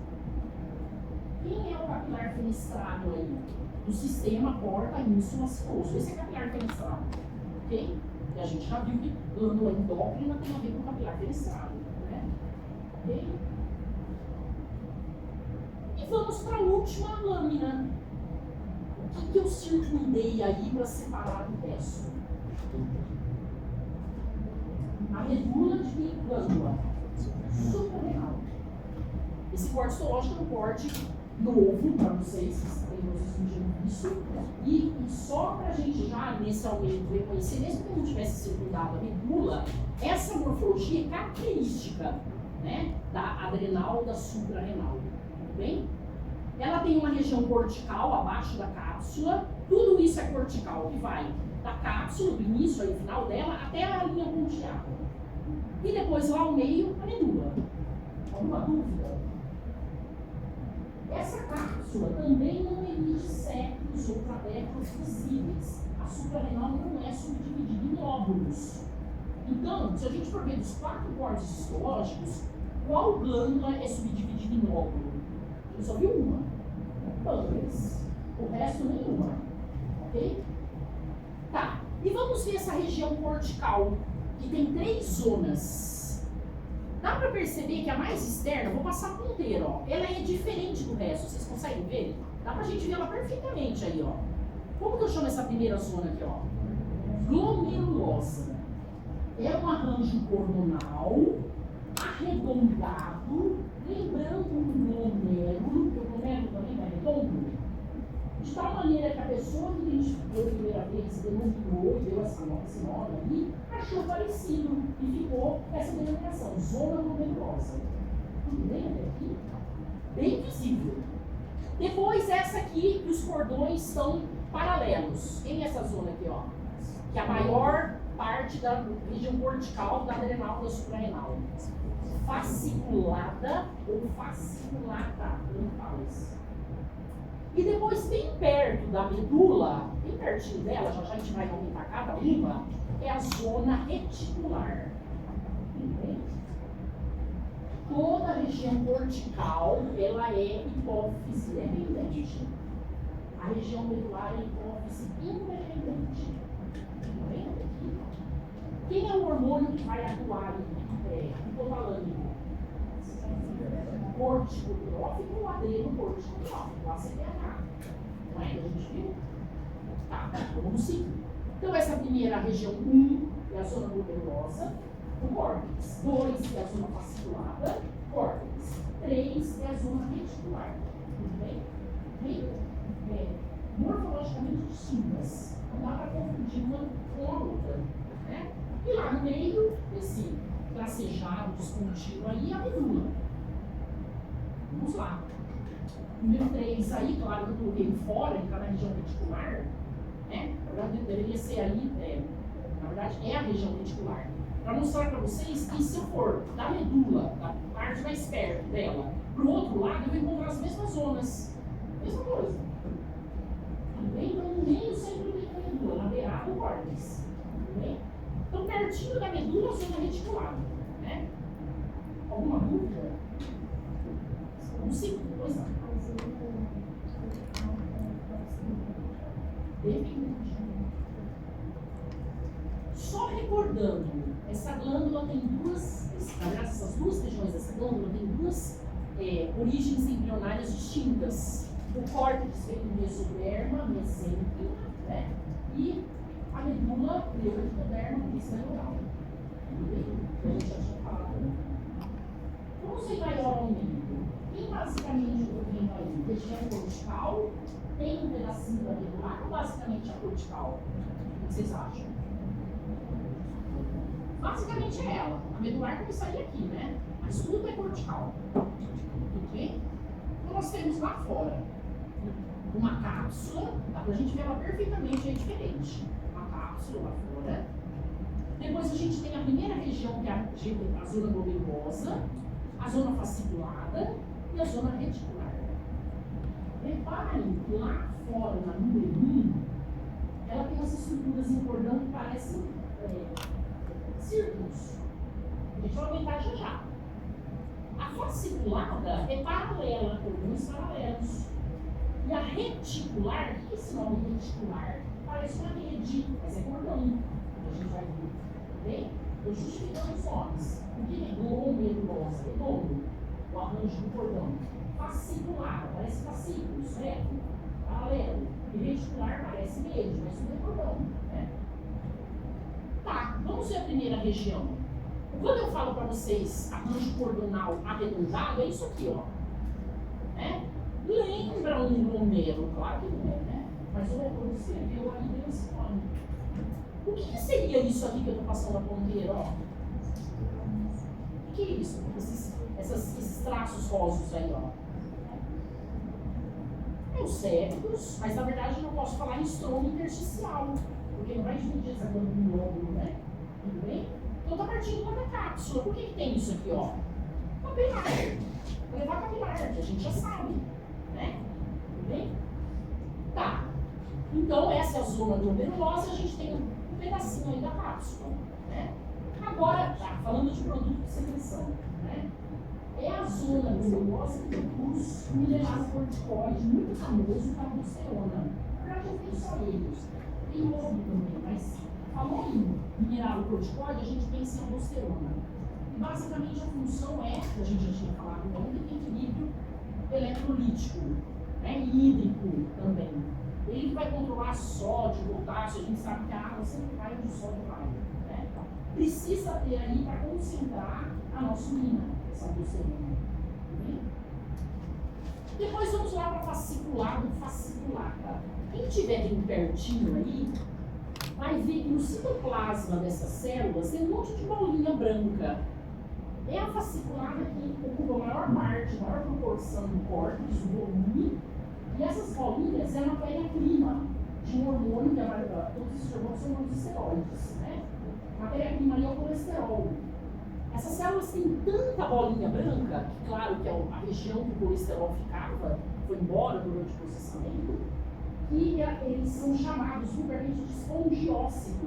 Quem é o capilar fenestrado aí? Do sistema porta insulo acinoso. Esse é capilar fenestrado. Ok? E a gente já viu que glândula endócrina tem a ver com capilar fenestrado. Né? Ok? E vamos para a última lâmina. O que eu circundei aí para separar do resto? A medula de que glândula? Suprarrenal. Esse corte histológico é um corte novo para vocês não tinham visto. E só para a gente já, nesse aumento, reconhecer, mesmo que não tivesse circundado a medula, essa morfologia é característica, né, da adrenal, da suprarrenal. Tudo bem? Ela tem uma região cortical abaixo da cápsula. Tudo isso é cortical, que vai da cápsula, do início ao final dela, até a linha pontilhada. E depois lá ao meio, a medula. Alguma dúvida? Essa cápsula também não emite septos ou trabeculas visíveis. A suprarrenal não é subdividida em lóbulos. Então, se a gente for ver dos 4 cortes histológicos, qual glândula é subdividida em lóbulo? Eu só vi uma. Pâncreas. O resto nenhuma. Ok? Tá. E vamos ver essa região cortical, que tem 3 zonas. Dá para perceber que a mais externa, vou passar a ponteira, ó. Ela é diferente do resto, vocês conseguem ver? Dá pra gente ver ela perfeitamente aí, ó. Como que eu chamo essa primeira zona aqui, ó? Glomerulosa. É um arranjo cordonal, arredondado, lembrando um glomérulo, porque o glomérulo também é redondo. De tal maneira que a pessoa que identificou a primeira vez, denominou e deu esse nome ali, achou parecido e ficou essa denominação, zona glomerulosa. Tudo bem até aqui? Bem visível. Depois essa aqui, que os cordões estão paralelos. Quem é essa zona aqui, ó? Que é a maior parte da região cortical da adrenal da suprarrenal. Fasciculada ou fasciculata, tanto fala isso. E depois, bem perto da medula, bem pertinho dela, já a gente vai aumentar cada uma, é a zona reticular. Toda a região cortical, ela é hipófise dependente. A região medular é hipófise independente. Quem é o hormônio que vai atuar hipotalâmico? Corticotrófico ou adrenocorticotrófico, ACTH. Não é que a gente viu? Tá, vamos seguir. Então, essa primeira, a região 1, é a zona glomerulosa, o córtex. 2 é a zona fasciculada, córtex. 3 é a zona reticular. Tudo bem? Morfologicamente distintas. Não dá para confundir uma com a outra. Né? E lá no meio, esse tracejado descontínuo aí, é a medula. Vamos lá. Número 3 aí, claro que eu coloquei fora, ele está na região reticular. Né? Na verdade, deveria ser ali, na verdade, é a região reticular. Para mostrar para vocês que se eu for da medula, da parte mais perto dela, para o outro lado, eu vou encontrar as mesmas zonas. Mesma coisa. Tudo bem? Então, no meio sempre tem a medula, na beirada do córtex. Tudo bem? Então, pertinho da medula, a zona reticular. Né? Alguma dúvida? Não sei, pois não. Depende. Só recordando, essa glândula tem essas duas regiões dessa glândula tem duas origens embrionárias distintas. O córtex vem do mesoderma, mesênquima, né? E a medula, o ectoderma, bisneural. Tudo bem? A gente já tinha falado. Vamos ser maior ao meio. Quem basicamente eu tenho aí? Região cortical, tem um pedacinho da medular ou basicamente a cortical? O que vocês acham? Basicamente é ela. A medular começaria aqui, né? Mas tudo é cortical. Tudo bem? Então nós temos lá fora uma cápsula, dá pra gente ver ela perfeitamente aí diferente. Uma cápsula lá fora. Depois a gente tem a primeira região, que é a zona glomerulosa, a zona fasciculada e a zona reticular. Reparem que lá fora, na número 1, ela tem essas estruturas em cordão que parecem círculos. A gente vai aumentar já. A fasciculada é paralela, cordões paralelos. E a reticular, o que é esse nome reticular? Parece uma rede, mas é cordão. A gente vai ver. Bem? Eu justificando os nomes. O que é glomerulosa? Redondo. O arranjo do cordão. Fasciculada, parece fascículos, reto, paralelo. E reticular parece rede, mas tudo é cordão. Né? Tá, vamos ver a primeira região. Quando eu falo para vocês arranjo cordonal arredondado, é isso aqui, ó. Né? Lembra um glomero? Claro que não é, né? Mas o autor escreveu aí deu esse nome. O que seria isso aqui que eu estou passando a ponteira, ó? O que é isso? Esses traços rosos aí, ó. É os septos, mas na verdade eu não posso falar em estromo intersticial, porque não vai dividir essa glândula em lóbulo, né? Tudo bem? Então tá partindo lá da cápsula. Por que tem isso aqui, ó? Capilar. Vai levar capilar, que a gente já sabe, né? Tudo bem? Tá. Então essa é a zona glomerulosa, a gente tem um pedacinho aí da cápsula, né? Agora, tá, falando de produto de secreção, né? É a zona glomerulosa que produz um mineral corticoide muito famoso, que é a aldosterona. Na verdade, não tem só ele, tem outro também, mas falou em mineral corticoide, a gente pensa em aldosterona. E basicamente a função é, que a gente já tinha falado ontem, equilíbrio eletrolítico, né? E hídrico também. Ele vai controlar sódio, potássio, a gente sabe que a água sempre vai onde o sódio vai. Né? Precisa ter aí para concentrar a nossa urina, essa aldosterona. Depois vamos lá para fasciculado, fasciculada. Quem estiver bem pertinho aí, vai ver que no citoplasma dessas células tem um monte de bolinha branca. É a fasciculada que ocupa a maior parte, a maior proporção do córtex, do volume. E essas bolinhas é a matéria-prima de um hormônio, que todos esses hormônios são hormônios esteroides, né? A matéria-prima ali é o colesterol. Essas células têm tanta bolinha branca, que claro que é a região que o colesterol ficava, foi embora durante o processamento, que eles são chamados vulgarmente de espongiócito.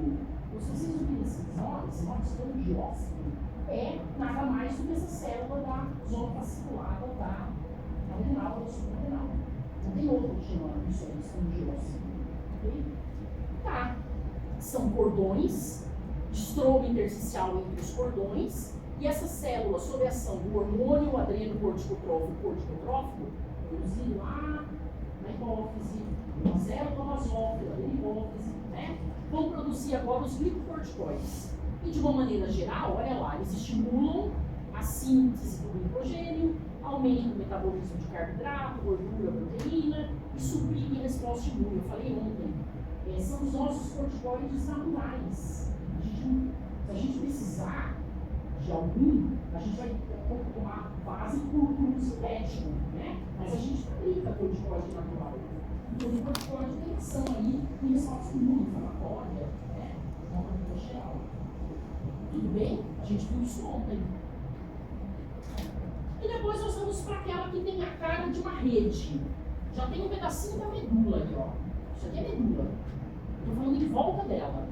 Se vocês ouvirem esse nome espongiócito, é nada mais do que essa célula da zona fasciculada da renal ou da suprarrenal. Não tem outro que chama isso aí, espongiócito. Okay? Tá. São cordões, estromo intersticial entre os cordões, e essa célula, sob a ação do hormônio adrenocorticotrófico, produzido lá na hipófise, na célula basófila, na hipófise, né? Vão produzir agora os glicocorticoides. E de uma maneira geral, olha lá, eles estimulam a síntese do glicogênio aumenta o metabolismo de carboidrato, gordura, proteína e suprime a resposta imune. Eu falei ontem, são os nossos corticoides naturais. Se a gente precisar de algum, a gente vai tomar base por uso ético, né? Mas a gente fabrica corticoide natural. Então, o corticoide tem ação aí em resposta imune, inflamatória, né? De uma maneira geral. Tudo bem? A gente viu isso ontem. E depois nós vamos para aquela que tem a cara de uma rede. Já tem um pedacinho da medula aí, ó. Isso aqui é medula. Estou falando em volta dela.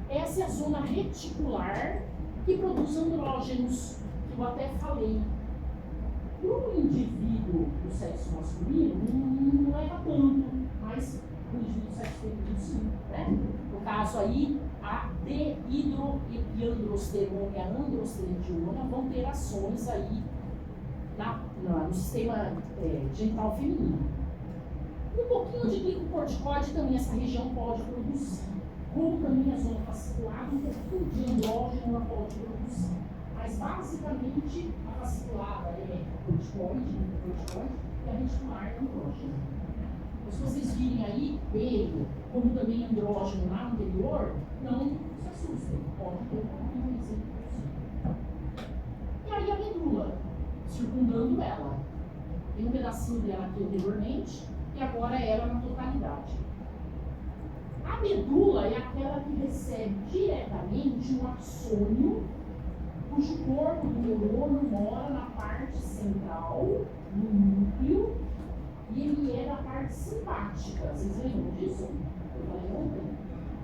Essa é a zona reticular que produz andrógenos, que eu até falei. Para o indivíduo do sexo masculino, não leva tanto, mas o indivíduo do sexo feminino sim, né? No caso aí, a deidroepiandrosterona e a androstenediona vão ter ações aí no sistema genital feminino. Um pouquinho de glicocorticoide também essa região pode produzir, como também a zona fascicular, um pouquinho de andrógeno ela pode produzir. Mas basicamente a fasciculada é corticoide, e a reticular é andrógeno. Se vocês virem aí, ele, como também andrógeno lá anterior, não se assustem, pode ter um pouquinho de e aí a medula, circundando ela. Tem um pedacinho dela aqui anteriormente, e agora ela na totalidade. A medula é aquela que recebe diretamente um axônio, cujo corpo do neurônio mora na parte central, no núcleo, e ele é da parte simpática. Vocês lembram disso? Eu falei ontem.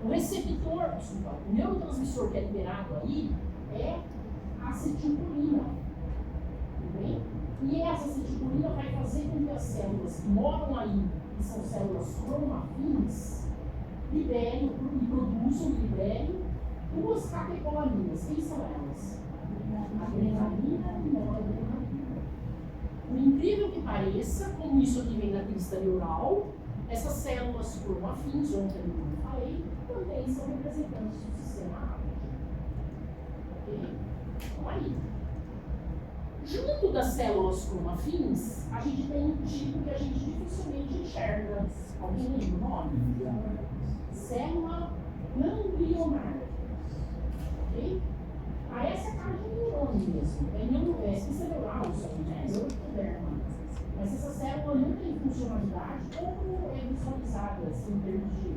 O receptor, desculpa, o neurotransmissor que é liberado aí é a acetilcolina. Tudo bem? E essa acetilcolina vai fazer com que as células que moram aí, que são células cromafins, liberem e liberem duas catecolaminas. Quem são elas? Adrenalina e noradrenalina. Por incrível que pareça, como isso aqui vem da crista neural, essas células cromafins, ontem eu falei, também são representantes do sistema áptico. Ok? Então aí. Junto das células cromafins, a gente tem um tipo que a gente dificilmente enxerga. Alguém lembra o nome? Célula ganglionar. Ok? Essa é a cara de neurônio mesmo. É ciência neural isso aí, né? Neuroderma. Mas essa célula não tem funcionalidade como é visualizada assim, em termos de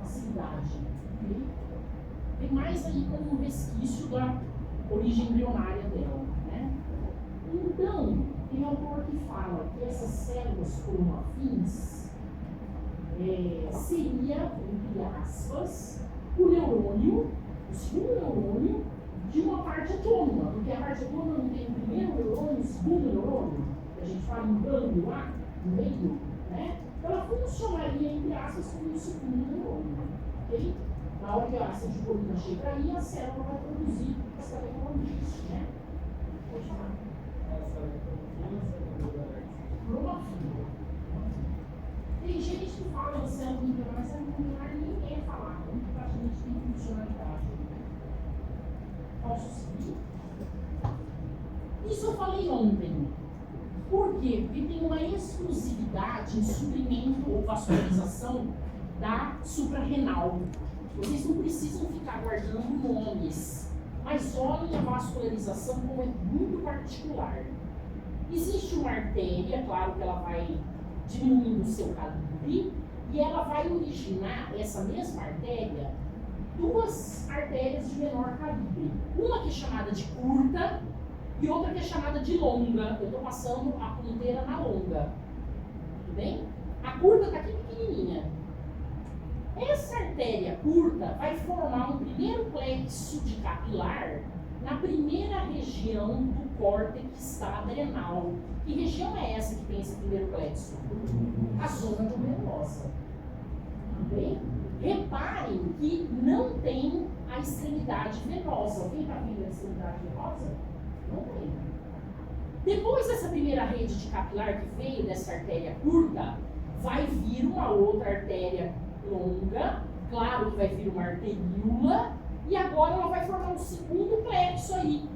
facilidade. Okay? Tem mais aí como um resquício da origem embrionária dela. Né? Então, tem autor que fala que essas células cromafins seria, entre aspas, o neurônio, o segundo neurônio, de uma parte autônoma, porque a parte autônoma não tem o primeiro neurônio, o segundo neurônio, que a gente fala em gânglio lá, no meio, né? Então ela funcionaria, entre aspas, como o segundo neurônio, ok? Na hora que a acetilcolina chega aí, a célula vai produzir as catecolaminas, né? Pode falar. Cromafina. Tem gente que fala em célula embrionária, mas célula embrionária ninguém quer falar, muito praticamente tem funcionalidade. Posso seguir? Isso eu falei ontem. Por quê? Porque tem uma exclusividade em suprimento ou vascularização da suprarrenal. Vocês não precisam ficar guardando nomes, mas olhem a vascularização como é muito particular. Existe uma artéria, claro que ela vai diminuindo o seu calibre, e ela vai originar, essa mesma artéria, duas artérias de menor calibre. Uma que é chamada de curta e outra que é chamada de longa. Eu estou passando a ponteira na longa. Tudo bem? A curta está aqui pequenininha. Essa artéria curta vai formar um primeiro plexo de capilar na primeira região do córtex adrenal. Que região é essa que tem esse primeiro plexo? A zona glomerulosa. Tudo bem? Reparem que não tem a extremidade venosa. Alguém está vendo a extremidade venosa? Não tem. Depois dessa primeira rede de capilar que veio dessa artéria curta, vai vir uma outra artéria longa, claro que vai vir uma arteríola, e agora ela vai formar um segundo plexo aí.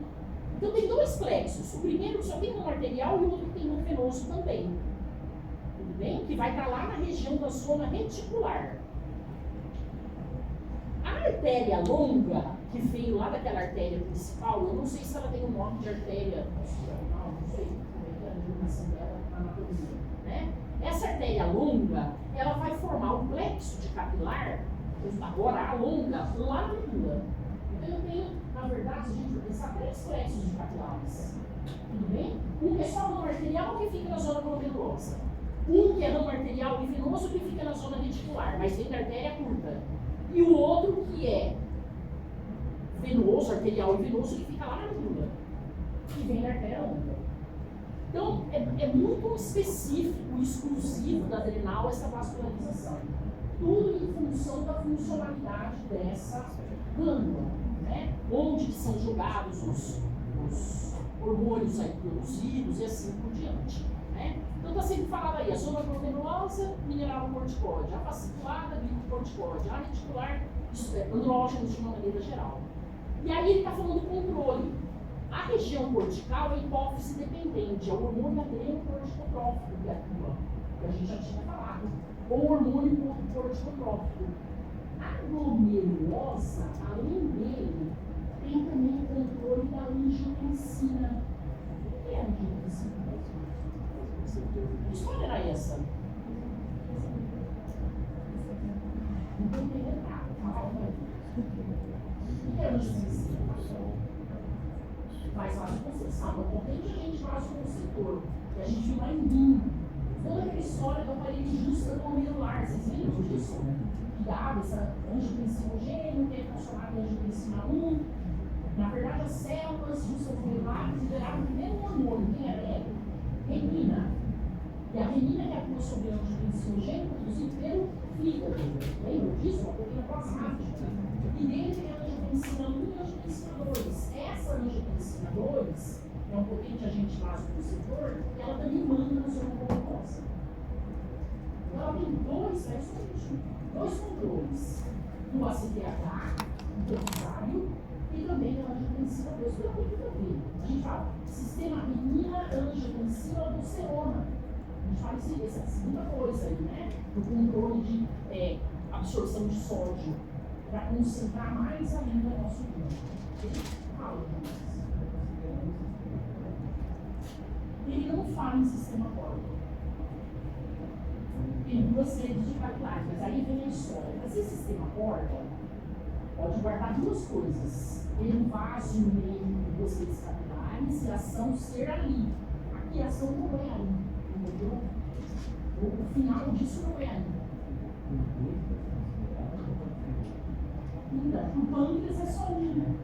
Então tem dois plexos. O primeiro só tem ramo arterial e o outro tem ramo venoso também. Tudo bem? Que vai estar lá na região da zona reticular. A artéria longa, que veio lá daquela artéria principal, eu não sei se ela tem o nome de artéria, não sei como é que é a denominação dela na anatomia, né? Essa artéria longa, ela vai formar o plexo de capilar, agora a longa, lá na medula. Então eu tenho, na verdade, a gente vai pensar 3 plexos de capilares. Tudo bem? Um que é só ramo arterial que fica na zona glomerulosa. Um que é ramo arterial e venoso que fica na zona reticular, mas vem da artéria curta. E o outro que é venoso, arterial e venoso, que fica lá na medula, que vem da artéria longa. Então, é muito específico, exclusivo da adrenal essa vascularização. Tudo em função da funcionalidade dessa glândula, né? Onde são jogados os hormônios aí produzidos e assim por diante, né? Então está sempre falado aí, a zona glomerulosa, mineral corticóide, a fasciculada, glicocorticóide, a reticular, andrógenos de uma maneira geral. E aí ele está falando do controle. A região cortical é hipófise dependente, é o hormônio adrenocorticotrófico que atua, que a gente já tinha falado, ou o hormônio corticotrófico. A glomerulosa, além dele, tem também o controle da angiotensina. O que é a angiotensina? Que história era essa? Não estou entendendo nada. Calma aí. O que é a angiotensina? Faz vasoconstrição. É importante a gente vasoconstritor. Que a gente viu lá em mim. Toda aquela história do aparelho justo-glomerular. Vocês lembram disso? Que dava essa angiotensina que é funcionada em angiotensina 1. Na verdade, as células justo-glomerares liberaram o primeiro hormônio. Quem era ele? Renina. E a renina que atua sobre o angiotensina produzido pelo fígado. Lembra disso? Uma proteína plasmática. E dele tem a angiotensina 1 e a angiotensina 2. Essa angiotensina 2 é um potente agente vasoconstritor e ela também manda na zona glomerulosa. Então ela tem dois controles. Do ACTH, intermediário, e também da angiotensina 2. Tudo tem tudo a ver. A gente fala sistema renina, angiotensina, aldosterona. A gente fala isso, essa segunda coisa aí, né? Do controle de absorção de sódio, para concentrar mais ainda o nosso corpo. Ele não fala em sistema pórtico. Tem 2 redes de capilares, mas aí vem a história. Mas esse sistema pórtico pode guardar 2 coisas. Ter um vaso no meio de 2 redes capilares e a ação ser ali. Aqui a ação não é ali. Entendeu? O final disso não é ali. Então, o pâncreas é só um.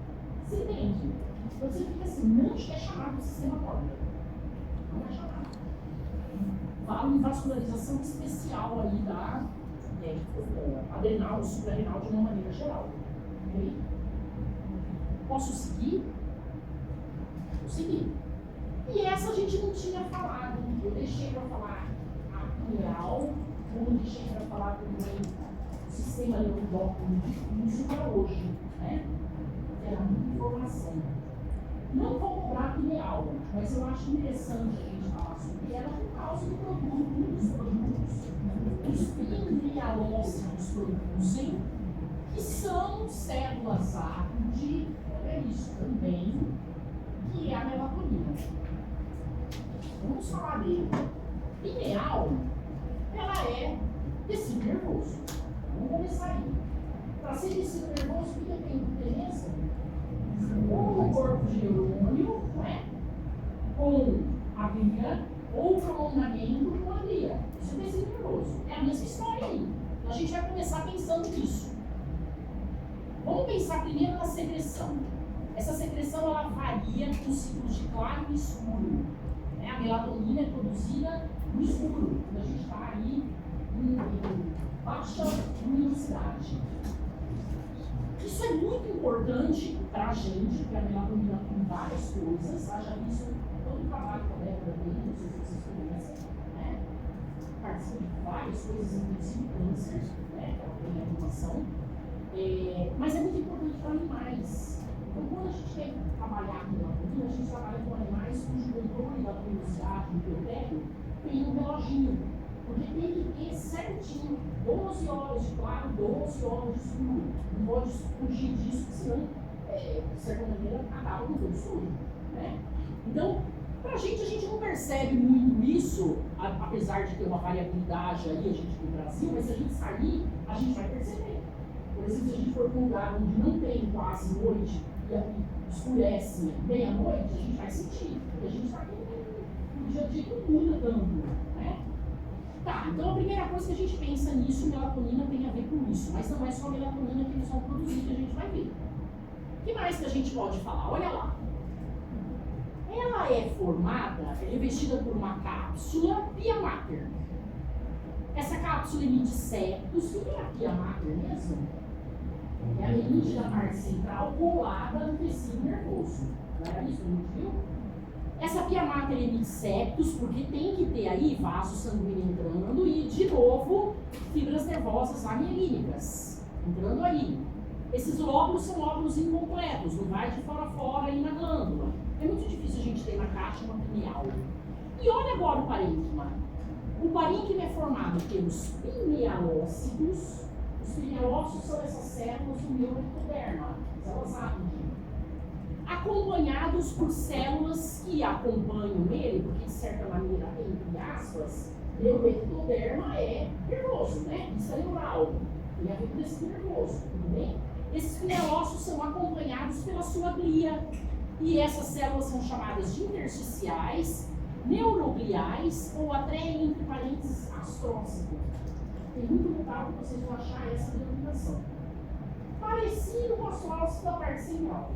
Você entende? Então você fica assim, não é chamado de sistema pórtico. Não é chamado. Falo em vascularização especial aí da adrenal, suprarrenal de uma maneira geral. Ok? Posso seguir? Vou seguir. E essa a gente não tinha falado. Eu deixei para falar a mineral, como deixei para falar também o sistema neurodócrino difuso para hoje, né? Era muita informação. Não vou cobrar pineal, mas eu acho interessante a gente falar sobre ela por causa do produto, um dos produtos. Os pinealócitos produzem, que são células-A de isso também, que é a melatonina. Vamos falar dele. Pineal, ela é tecido nervoso. Vamos começar aí. Para ser tecido nervoso, o que tem diferença? Ou o corpo de neurônio, né? Com a glia, ou prolongamento com a glia. Isso é tecido nervoso. É a mesma história aí. Então a gente vai começar pensando nisso. Vamos pensar primeiro na secreção. Essa secreção ela varia com ciclos de claro e escuro. Né? A melatonina é produzida no escuro, quando a gente está aí em baixa luminosidade. Isso é muito importante para a gente, porque a melatonina tem várias coisas. Já vi isso todo o trabalho com a Débora dele, não sei se vocês conhecem, né? Participa de várias coisas, inclusive câncer, né? Que ela tem a informação. Mas é muito importante para animais. Então, quando a gente quer trabalhar com melatonina, a gente trabalha com animais cujo controle da velocidade do biotério tem um reloginho. Porque tem que ter certinho 12 horas de claro, 12 horas de escuro. Não pode fugir disso, senão, de certa maneira, acaba com todo sujo. Né? Então, a gente não percebe muito isso, apesar de ter uma variabilidade aí, a gente no Brasil, mas se a gente sair, a gente vai perceber. Por exemplo, se a gente for para um lugar onde não tem quase noite e escurece meia-noite, a gente vai sentir, porque a gente está aqui no dia a dia que não muda tanto. Né? Tá, então a primeira coisa que a gente pensa nisso, melatonina tem a ver com isso, mas não é só a melatonina que eles vão produzir que a gente vai ver. O que mais que a gente pode falar? Olha lá. Ela é formada, é revestida por uma cápsula pia mater. Essa cápsula emite septos. O que é a pia mater mesmo? É a emite da parte central colada no tecido nervoso. Não era isso que a gente viu? Essa pia mater emite septos porque tem que ter aí vaso sanguíneo entrando e, de novo, fibras nervosas amielínicas entrando aí. Esses lóbulos são lóbulos incompletos, não vai de fora a fora aí na glândula. É muito difícil a gente ter na caixa uma pineal. E olha agora o parênquima. O parênquima é formado pelos pinealócitos. Os pinealócitos são essas células do neuroectoderma, células ápide, acompanhados por células que acompanham ele, porque de certa maneira, entre aspas, neuroectoderma é nervoso, né? Isso é neural. Tem a ver com esse nervoso, tudo bem? Esses pinealócitos são acompanhados pela sua glia. E essas células são chamadas de intersticiais, neurogliais ou até, entre parênteses, astrócito. Tem muito lugar que vocês vão achar essa denominação. Parecido com o astrócito da parte central.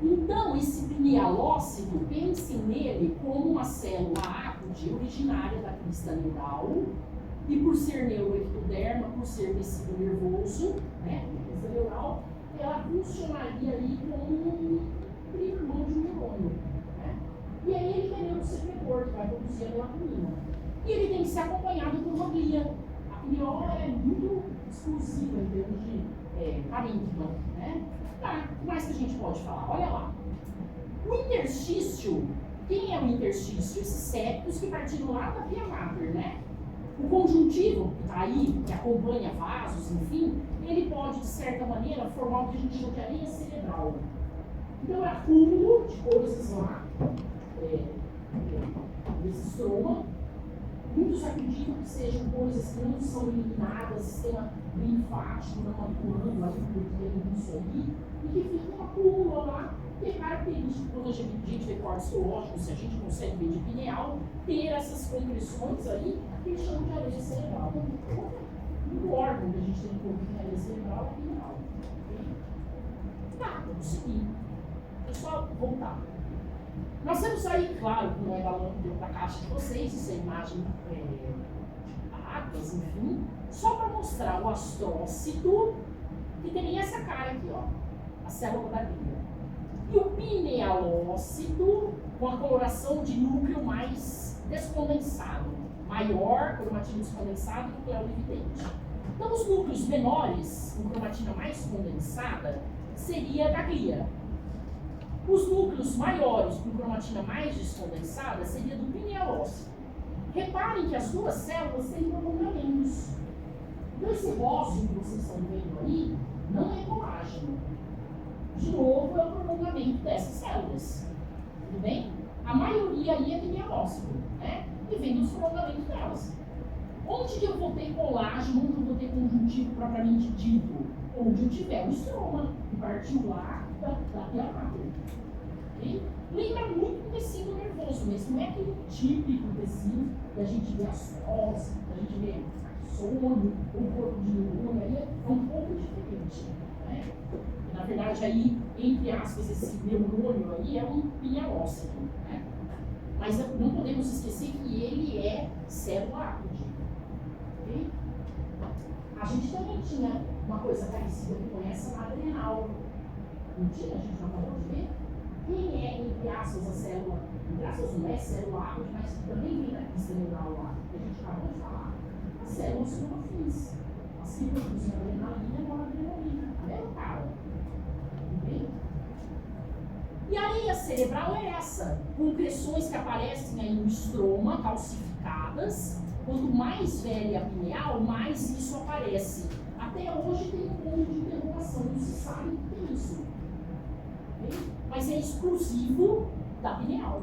Então, esse pinealócito, pensem nele como uma célula ápide originária da crista neural, e por ser neuroectoderma, por ser tecido nervoso, né, crista neural, ela funcionaria ali como um primo irmão de um neurônio. Né? E é ele que é neurosecretor, que vai produzir a melatonina. E ele tem que ser acompanhado por uma glia. A pineal é muito exclusiva em termos de parênquima. Né? Tá, o que mais que a gente pode falar? Olha lá. O interstício, quem é o interstício? Esses septos que partiram lá da pia mater, né? O conjuntivo, que está aí, que acompanha vasos, enfim, ele pode, de certa maneira, formar o que a gente chama de areia cerebral. Então, é acúmulo de coisas lá, nesse estroma. Muitos acreditam que sejam coisas que não são eliminadas, sistema linfático não atuando ali por isso aí, e que fica um acúmulo lá, que é característico quando a gente vê corte histológico, se a gente consegue ver de pineal, ter essas compressões aí, que eles chamam de areia cerebral. O órgão que a gente tem que ouvir na areia cerebral é pineal. Tá, vamos seguir. Deixa eu só voltar. Nós temos aí, claro, que não é da caixa de vocês, isso é imagem águas, enfim, só para mostrar o astrócito, que teria essa cara aqui, ó, a célula da glia. E o pinealócito, com a coloração de núcleo mais descondensado, maior cromatina descondensada do que é o evidente. Então, os núcleos menores, com cromatina mais condensada, seria da glia. Os núcleos maiores, com cromatina mais descondensada, seria do pinealócito. Reparem que as duas células têm prolongamentos. Então, esse róseo que vocês estão vendo aí não é colágeno. De novo, é o prolongamento dessas células. Tudo bem? A maioria aí é pinealócito, né? E vem dos prolongamentos delas. Onde que eu vou ter colágeno, onde eu vou ter conjuntivo propriamente dito? Onde eu tiver o estroma, que partiu lá da pia mater. Okay? Lembra muito o tecido nervoso mesmo, não é aquele típico tecido que a gente vê as ossos, a gente vê sono, o corpo de neurônio, aí é um pouco diferente. Né? Na verdade, aí, entre aspas, esse neurônio aí é um pinealócito. Né? Mas não podemos esquecer que ele é célula ápide. Okay? A gente também tinha uma coisa parecida com essa na adrenal. Não tinha? A gente não acabou de ver? Quem é, entre aspas, a célula? Entre aspas, não é célula ápide, mas também vem da crista neural lá, que a gente acabou de falar. As células cromafins. As que produzem adrenalina e noradrenalina. A mesma cara. Okay? cerebral é essa, com impressões que aparecem aí no estroma, calcificadas. Quanto mais velha a pineal, mais isso aparece. Até hoje tem um ponto de interrogação, não se sabe o que é isso. Okay? Mas é exclusivo da pineal.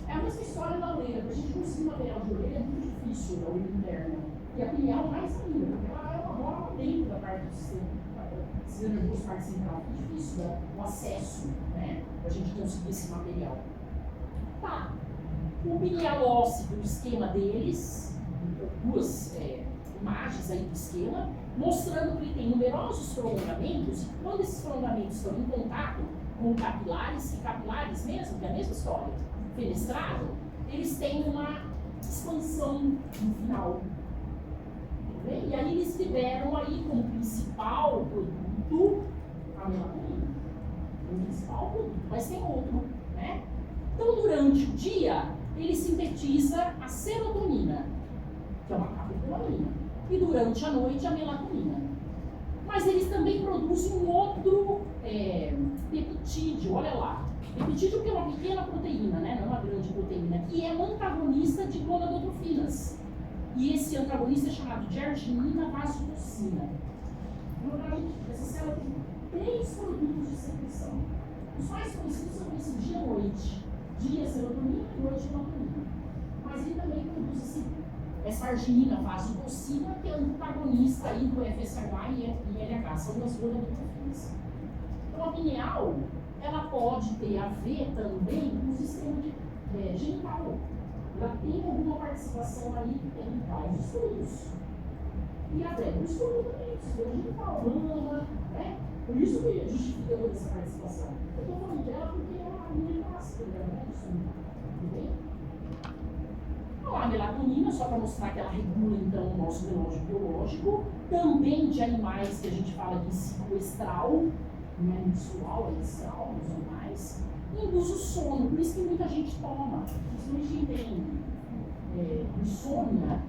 É a mesma história da orelha. Para a gente conseguir material de orelha é muito difícil, da orelha interna. E a pineal mais ainda, porque ela é uma bola dentro da parte do sistema nervoso parte central. É difícil, né? O acesso, né? Para a gente conseguir esse material. Tá. O pineal ósseo, o esquema deles, duas imagens aí do esquema, mostrando que ele tem numerosos prolongamentos, e quando esses prolongamentos estão em contato com capilares, e capilares mesmo, que é a mesma história, fenestrado, eles têm uma expansão no final. E aí eles liberam aí como principal produto a melatonina. O principal produto, mas tem outro, né? Então, durante o dia, ele sintetiza a serotonina, que é uma catecolamina, e durante a noite a melatonina. Mas eles também produzem um outro peptídeo, olha lá. Peptídeo que é uma pequena proteína, né? Não é uma grande proteína, que é um antagonista de gonadotrofinas. E esse antagonista é chamado de arginina vasodocina. Essa célula tem 3 produtos de secreção. Os mais conhecidos são esse dia e noite. Dia serotonina e noite melatonina. Mas ele também produz essa arginina vasodocina, que é antagonista aí do FSH e LH, são as gonadotrofinas. Então a pineal, ela pode ter a ver também com o sistema genital. Ela tem alguma participação aí que tem em tais estudos. E até no estudo também, o sistema genital, mama, né? Por isso que justifica toda essa participação. Eu estou falando dela porque ela é a minha clássica, né? Tudo bem? Então, a melatonina, só para mostrar que ela regula então o nosso relógio biológico, também de animais que a gente fala de ciclo estral, não é menstrual, é estral nos animais, induz o sono, por isso que muita gente toma, principalmente quem tem insônia,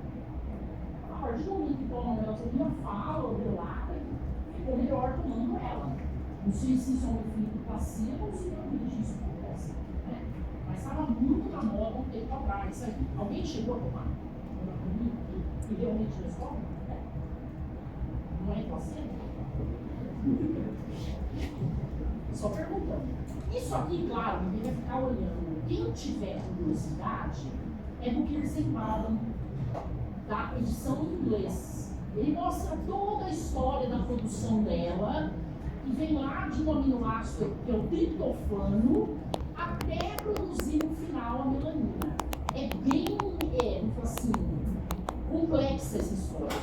a partir do momento que toma melatonina, fala ou relata que ficou melhor tomando ela. Não sei se isso é um efeito placebo ou se realmente isso acontece, né? Mas estava muito na moda um tempo atrás. Alguém chegou a tomar melatonina e realmente resolve? Não é placebo? Só perguntando. Isso aqui, claro, ninguém vai ficar olhando. Quem tiver curiosidade é do Kirsenbaum, da edição em inglês. Ele mostra toda a história da produção dela, e vem lá de um aminoácido que é o triptofano, até produzir no final a melanina. É bem, assim, complexa essa história.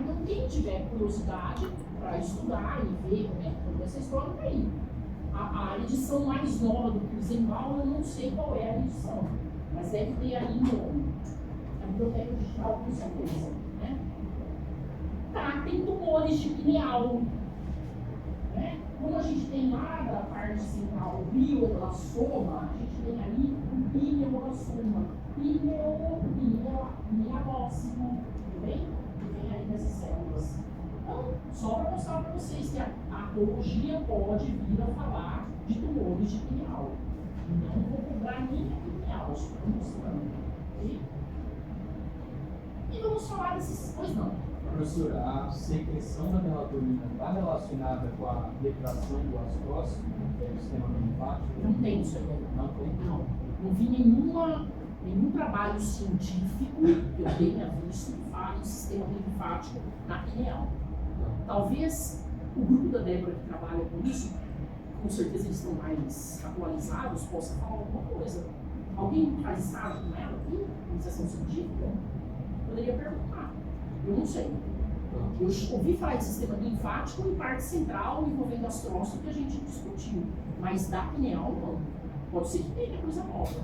Então, quem tiver curiosidade para estudar e ver como é que toda essa história, tá aí. A edição mais nova do Kirsenbaum, eu não sei qual é a edição, mas deve ter aí na biblioteca digital, com certeza. Né? Tá, tem tumores de pineal. Né? Como a gente tem lá da parte central o glioblastoma, a gente tem ali o pineoblastoma, pinealócito, tudo bem? Que vem aí nessas células. Então, só para mostrar para vocês que a patologia pode vir a falar de tumores de pineal. Não vou cobrar nem a pineal, só estou mostrando. Okay? E vamos falar desses. Pois não. Professora, a secreção da melatonina está relacionada com a depuração do astócito, que é o sistema linfático? Não tem isso aí. Não tem? Não. Não vi nenhum trabalho científico que eu tenha visto que fale de sistema linfático na pineal. Talvez o grupo da Débora que trabalha com isso, com certeza eles estão mais atualizados, possa falar alguma coisa. Alguém faz estágio com ela aqui, iniciação científica? Poderia perguntar. Eu não sei. Eu ouvi falar de sistema linfático e parte central envolvendo astrócito que a gente discutiu, mas da pineal não. Pode ser que tenha coisa nova.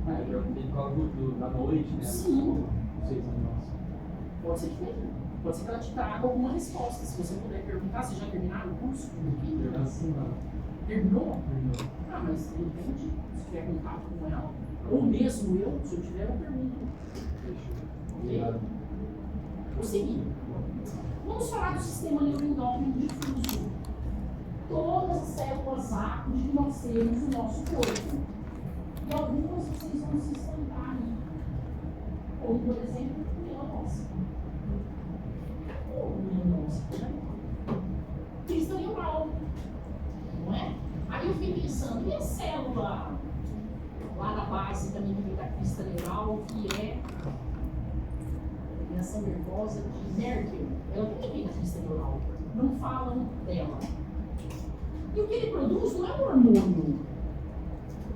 Eu perguntei por causa da noite, né? Sim. Não sei se Pode ser que tenha. Pode ser que ela te traga alguma resposta. Se você puder perguntar, vocês já terminaram o curso? Terminou? Ah, mas de repente, se tiver contato com ela, ou mesmo eu, se eu tiver, eu pergunto. Obrigado. Vou seguir. Vamos falar do sistema neuroendócrino difuso. todas as células ácidas que nós temos no nosso corpo. E algumas vocês vão se espantar aí. Como, por exemplo, o melanócito. O melanócito, né? Cristão neural. Não é? Aí eu fiquei pensando, e a célula lá na base também da crista neural, que é a reação nervosa de Merkel? Ela também vem da crista neural. Não falam dela. E o que ele produz não é um hormônio,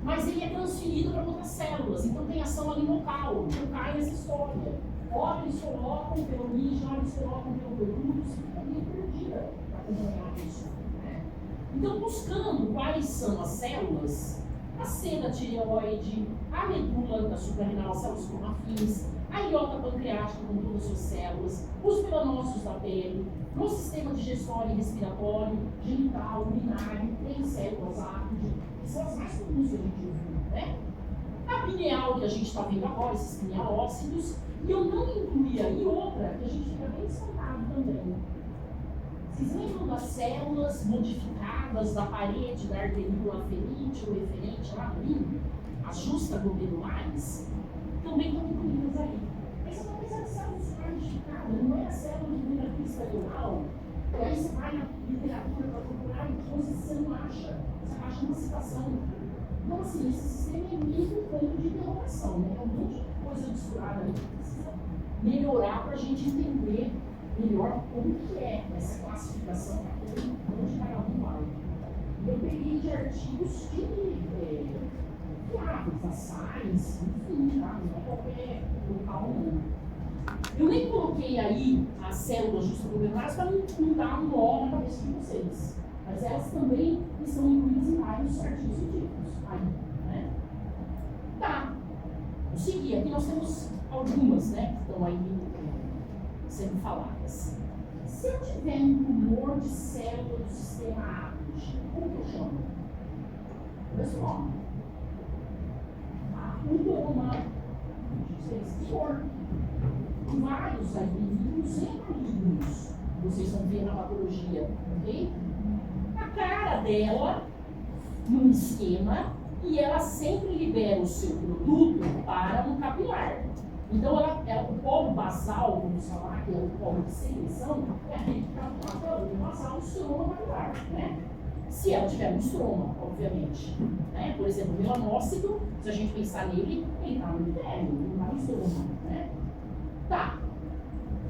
mas ele é transferido para outras células, então tem ação ali local, então cai nessa história. Ora eles colocam pelo origem, ora eles colocam pelo produto, você fica meio perdida para acompanhar isso. Né? Então, buscando quais são as células, a C da tireoide, a medula da suprarrenal, células como afins, a iota pancreática com todas as suas células, os melanócitos da pele, no sistema digestório e respiratório, genital, urinário, tem células ácidas, que são as mais comuns que a gente viu, né? A pineal que a gente está vendo agora, esses pinealócitos, e eu não incluí aí outra que a gente fica bem espantado também. Vocês lembram das células modificadas da parede da arteríola aferente ou eferente lá no rim? As justaglobululares? Também estão incluídas aí. Essa talvez é a célula modificada, não é a célula que vem da crista neural. E aí você vai na literatura para procurar e você não acha. Você acha uma citação. Então, assim, esse sistema é meio ponto de interrogação, né? É um monte de coisa misturada ali que precisa melhorar para a gente entender melhor como que é essa classificação, onde cada um vai. Eu peguei de artigos de da Science, enfim, tá? Não é qualquer local não. Eu nem coloquei aí as células justaglobulares para não dar um nó na cabeça de vocês. Mas elas também estão incluídas em vários artigos científicos. Aí, né? Tá. Eu segui, aqui nós temos algumas, né, que estão aí sendo faladas. Se eu tiver um tumor de célula do sistema ápide, como que eu chamo? Pessoal, uma tumor. Vários malignos e malignos. Vocês vão ver na patologia, ok? A cara dela, num esquema, e ela sempre libera o seu produto para um capilar. Então, o polo basal, vamos falar, que é o polo de secreção, é aquele que está no polo basal, o estroma capilar, né? Se ela tiver um estroma, obviamente. Né? Por exemplo, o melanócito, se a gente pensar nele, ele está no epitélio, ele está no estroma, né? Tá.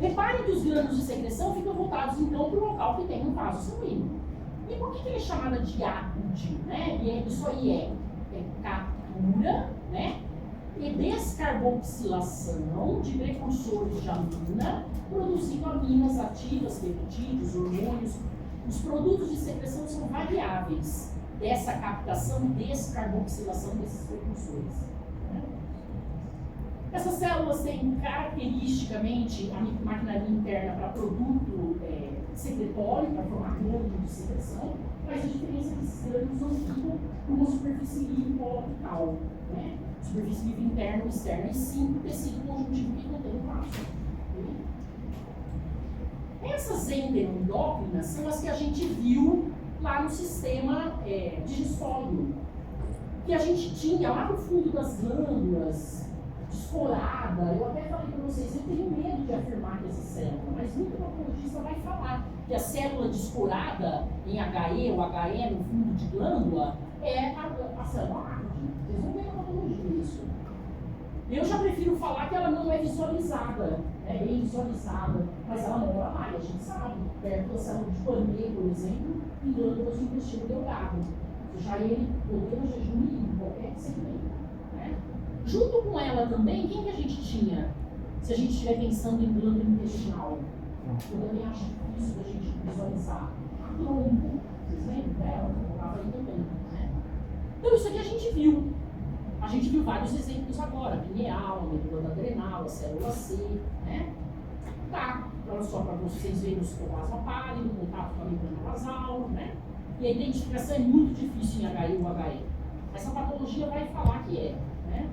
Reparem que os grânulos de secreção ficam voltados, então, para o local que tem um vaso sanguíneo. E por que ele é chamada de ápide? Né? E isso aí é captura, né? E descarboxilação de precursores de amina, produzindo aminas ativas, peptídeos, hormônios. Os produtos de secreção são variáveis dessa captação e descarboxilação desses precursores. Né? Essas células têm caracteristicamente a maquinaria interna para produto secretório, para formar grânulos de secreção, mas a diferença é que esses grânulos não ficam com uma superfície límpico-apical, né? Superfície límpica interna e externa, e sim o tecido conjuntivo que contém o vaso. Essas endoendócrinas são as que a gente viu lá no sistema digestório, que a gente tinha lá no fundo das glândulas, descolada. Eu até falei para vocês, eu tenho medo de afirmar que essa célula, mas muito patologista vai falar que a célula descorada em HE ou HE no fundo de glândula é a célula ácide. Vocês vão ver na patologia isso. Eu já prefiro falar que ela não é visualizada, é bem visualizada, mas ela mora lá, e a gente sabe, perto da célula de Pannet, por exemplo, em glândulas do intestino delgado. Deixar ele poder no jejum e qualquer segmento. Né? Junto com ela também, quem que a gente tinha? Se a gente estiver pensando em glândula intestinal, eu também acho difícil da gente visualizar. A trompa, vocês lembram dela? Eu estava aí também. Né? Então, isso aqui a gente viu. A gente viu vários exemplos agora, a pineal, a medula adrenal, a célula C, né? Tá, então só para vocês verem o citoplasma pálido, o contato com a membrana basal, né? E a identificação é muito difícil em HI ou HE. Essa patologia vai falar que é, né?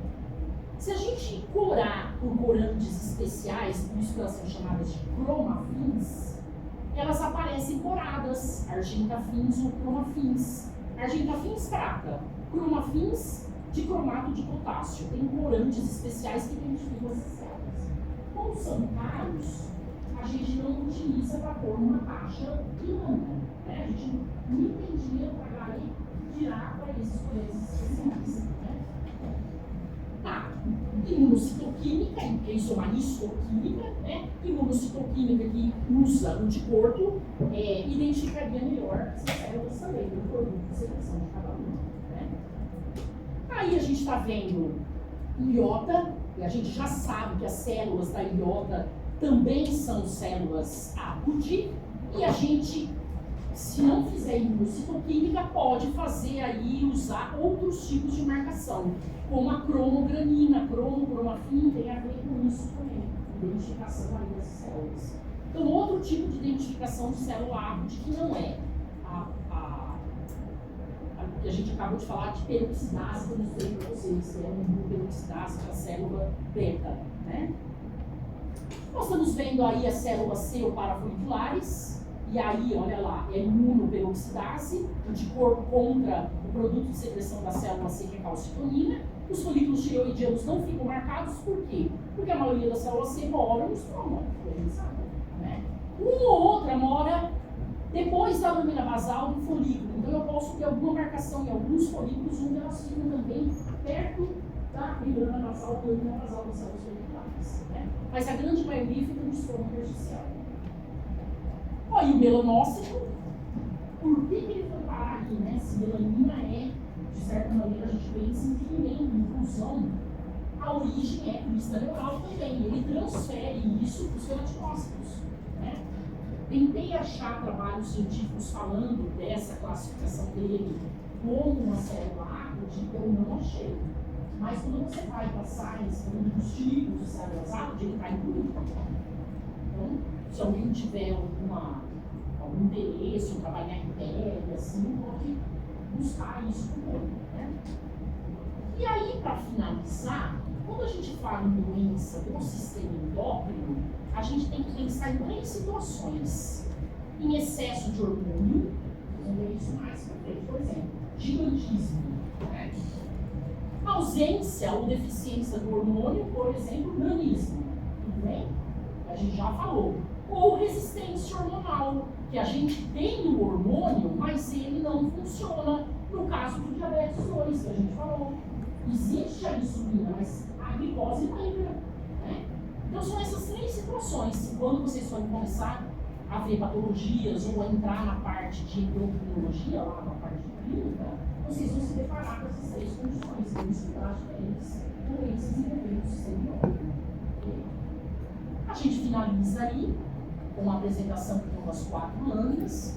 Se a gente curar por corantes especiais, por isso que elas são chamadas de cromafins, elas aparecem coradas, argentafins ou cromafins. Argentafins prata, cromafins de cromato de potássio. Tem corantes especiais que identificam essas células. Como são caros, a gente não utiliza para pôr uma taxa de lâmina. Né? A gente não tem dinheiro para tirar para esses corantes especiais. Né? Tá. Imunocitoquímica, isso é uma histoquímica, né? Imunocitoquímica que usa o anticorpo, identificaria melhor essas células também, do produto de secreção de cada um. Né? Aí a gente está vendo iota, e a gente já sabe que as células da iota também são células APUD, e a gente, se não fizer imunocitoquímica, pode fazer aí, usar outros tipos de marcação, como a cromogranina, cromafim, tem a ver com isso também, identificação aí das células. Então, outro tipo de identificação de célula APUD que não é a que a gente acabou de falar de peroxidase, que eu mostrei para vocês, que é uma peroxidase da célula beta, né? Nós estamos vendo aí as células ceroparafolicular, e aí, olha lá, é imunoperoxidase, anticorpo contra o produto de secreção da célula C, que é calcitonina. Os folículos tireoidianos não ficam marcados, por quê? Porque a maioria das células C moram no estroma, né? Uma ou outra mora depois da lâmina basal do folículo, então eu posso ter alguma marcação em alguns folículos, onde elas ficam também perto da membrana basal, da lâmina basal das células foliculares, né? Mas a grande maioria fica no estroma intersticial. Ó, e o melanócito, por que ele foi parar aqui, né? Se melanina é, de certa maneira, a gente pensa em pigmento, inclusão, a origem é crista neural também. Ele transfere isso para os queratinócitos, né? Tentei achar trabalhos científicos falando dessa classificação dele como uma célula APUD, eu não achei. Mas quando você vai para a Science, falando dos tipos de células APUD, ele está incluído. Então, se alguém tiver algum interesse em trabalhar em pele, assim, pode buscar isso também, né? E aí, para finalizar, quando a gente fala em doença do sistema endócrino, a gente tem que pensar em 3 situações. Em excesso de hormônio, vamos ver isso mais para frente, por exemplo, gigantismo, né? Ausência ou deficiência do hormônio, por exemplo, nanismo, tudo bem? A gente já falou. Ou resistência hormonal, que a gente tem o hormônio, mas ele não funciona. No caso do diabetes 2, que a gente falou. Existe a insulina, mas a glicose lembra, né? Então são essas 3 situações. Quando vocês forem começar a ver patologias ou a entrar na parte de endocrinologia, lá na parte clínica, vocês vão se deparar com essas 3 condições, que vão estudar diferentes doenças envolvendo o sistema endócrino. A gente finaliza aí com a apresentação de umas 4 lâminas.